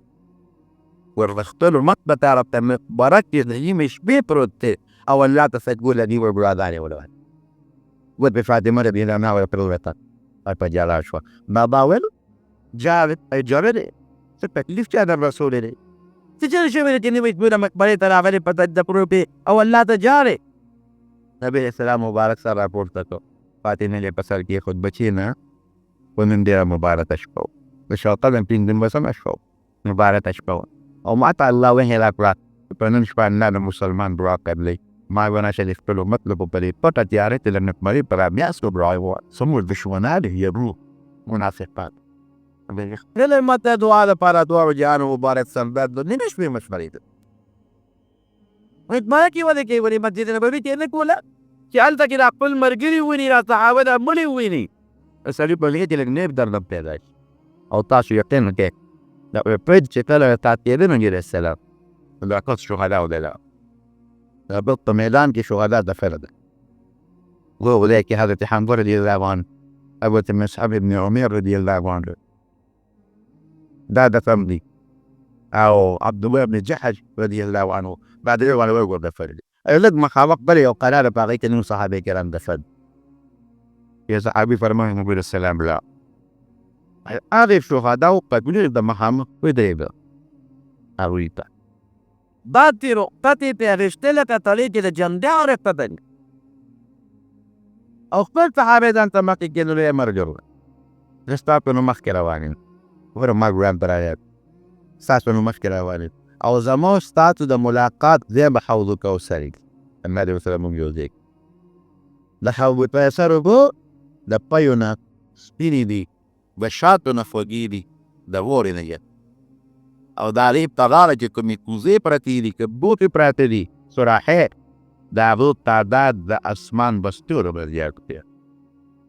[SPEAKER 1] والرختلو ما بتعرف تم بركز هي مش بيبروت أو لا تقول لي وبراداني ولا واحد وبفاتي مرة بينا ما ولا بروتا أبى جالس شو ما باول جاب جابني سبتليف كذا الرسول لي تجاري شو من الجنة بيتبونا مقبرة ترى على بتاع دبروبي أو لا تجاري نبي السلام مبارك سر رابورتكو فاتيني لي بسال كي خد بچينا ومن دير مبارك أشكو بشوطة بين دم بس ما أشكو مبارك أشكو أو ما تعالى الله وين هلا برا بنمشي بأننا مسلمان برا قبلي ما وانا شايف كله مطلب بلي بطة تيارة لأن مري برا مياسو برايو سمو الفشوانة هي برو منافقات هلا ما تدو هذا برا دوا وجانو مبارك سنبادو نيش بي مش مريض ما كي ولا كي ولي مسجد النبوي كأنك ولا كأنت كده كل مرجري ويني لا تعاود ملي ويني أسألي بلي كده نقدر نبتدأ أو تاسو يقتن كده لا بيد شكله تعتيرين من غير السلام لا قص شهداء ولا لا بط ميلان كي شهداء دفرد وهو ذاك هذا تحنظر رضي الله عنه أبو مصعب بن عمير رضي الله عنه ده دفمني أو عبد الله بن جحش رضي الله عنه بعد ذلك وأنا أقول دفرد أيضا ما خابق بلي وقرار باقيت إنه صحابي كلام دفرد يا صحابي فرماه نقول السلام لا هذا الشهداء وقد ولد محمد ودريبه أرويتا داتيرو تاتي رشتلك طريق الجندة ورقتني أخبر صحابي أنت ما تجينوا لي مرجو رستاكنوا مخكرة وانين وهو ما قرام برايات ساسونوا مخكرة وانين أو زمان ستاتو دا ملاقات زي بحوضو كوسري النبي وسلم يوزيك لحوضو تيسروا بو دا بايونا سبيني دي بشاتونا فوقيدي دا ووري نجد او دالي بتغارج كمي كوزي براتيدي كبوتي براتيدي صراحة دابو تعداد دا اسمان بستورو بزيارتي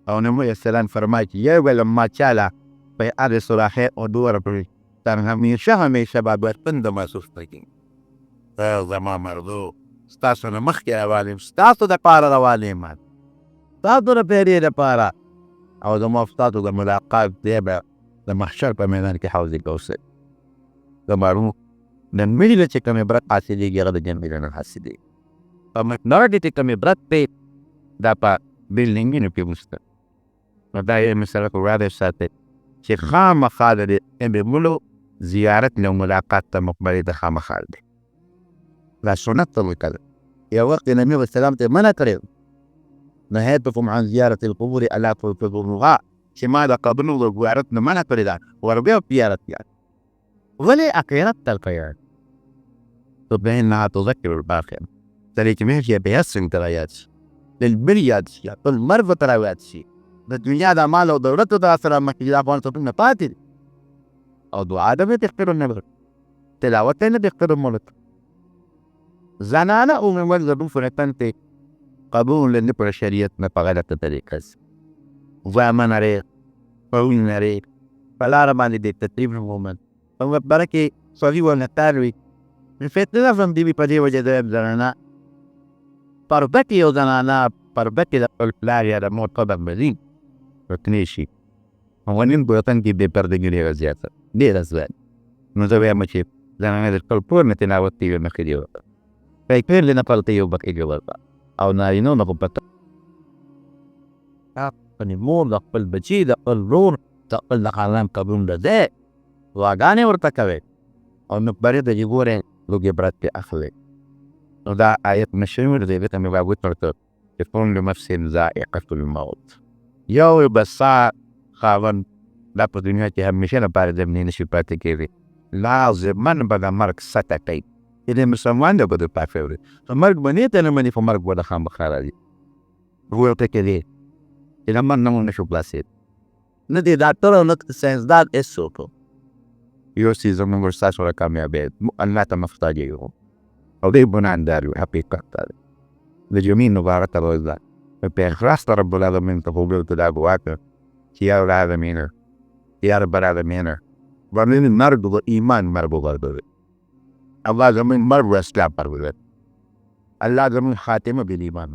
[SPEAKER 1] او نمو السلام فرمايتي يوغا لما تشالا في ادي صراحة ودور بري هميشه بابا بندما سوستاكين زمان مرضو ستاسو نمخي اواليم ستاسو دا بارا اواليمان ستاسو دا بيري دا بارا او دا مفتاتو دا ملاقات ديبا دا محشر بمينان كي حوزي كوسي Kemaru dan mila cek kami berat asli dia ada jaminan hasil. Kami nanti cek kami berat pe dapat building ini pimusta. Nadai misalnya kurada sate cek khama khalid embe mulu ziyarat لو ملاقات مقبلة خام خالد. لا سنة الكذا. يا وقت النبي والسلام ما نكره. نهيتكم عن زيارة القبور ألا تزوروها. شمال قبلوا زيارتنا ما نكره. وربيع زيارت يعني. ولا أخيرات الخيار فبإنها تذكر الباخر تريك ماشية بيسن ترايات للبريات المرفة ترايات الدنيا دا ما لو دورته دا أسرع مكيلا فان تطلنا قاتل أو دعاء دا تختار النبغ تلاوتين تختار الملك زنانا ومن ذبو فرقانتي قبول للنبغ شريعة مبغالة تطريقس وما نريق فهو نريق فلا رماني دي تطريب المومن Pembaraki sorry wana tarwi. Infetna from dibi padi wajada zanana. Parbaki o zanana parbaki da plaria da mo toda mazin. Rotnishi. Wanin buatan ki be perde giri gaziata. De razwan. No sabe amache zanana del kolpur metina wati be makidio. Kai per lena paltiyo bakidio ba. Au na ino na kupata. Pani mo da pal bachi da pal rur da pal da kalam kabum da de. واغاني ورتكبت او مقبرة جيبورين لو جبرت بأخلي ودا آيات مشهور دي بيتا مباقوت مرتب يكون لنفس ذائقة الموت يو بسا خاون لابد دنيا همشينا بارد منين شباتي كيري لازم من بدا مرق ستاكي إذا مسلمان دا بدو بافيوري فمرق منيت أنا مني فمرق ودا خام بخارالي هو تكيري إذا من نمو نشو بلاسيت ندي دكتور ونكت سينس داد السوكو يوسي زمن ورساس ولا كام يا بيت أناتا مفتاجيهم أو دي بنان داريو حقيقة تالي لجميع نبارة الوزان فبيخراس رب العالمين تقوبل تدابواك يا العالمين يا رب العالمين ومن مرض الإيمان مرض الغرب الله زمن مرض الإسلام مرض الله زموږ خاتمه بل ایمان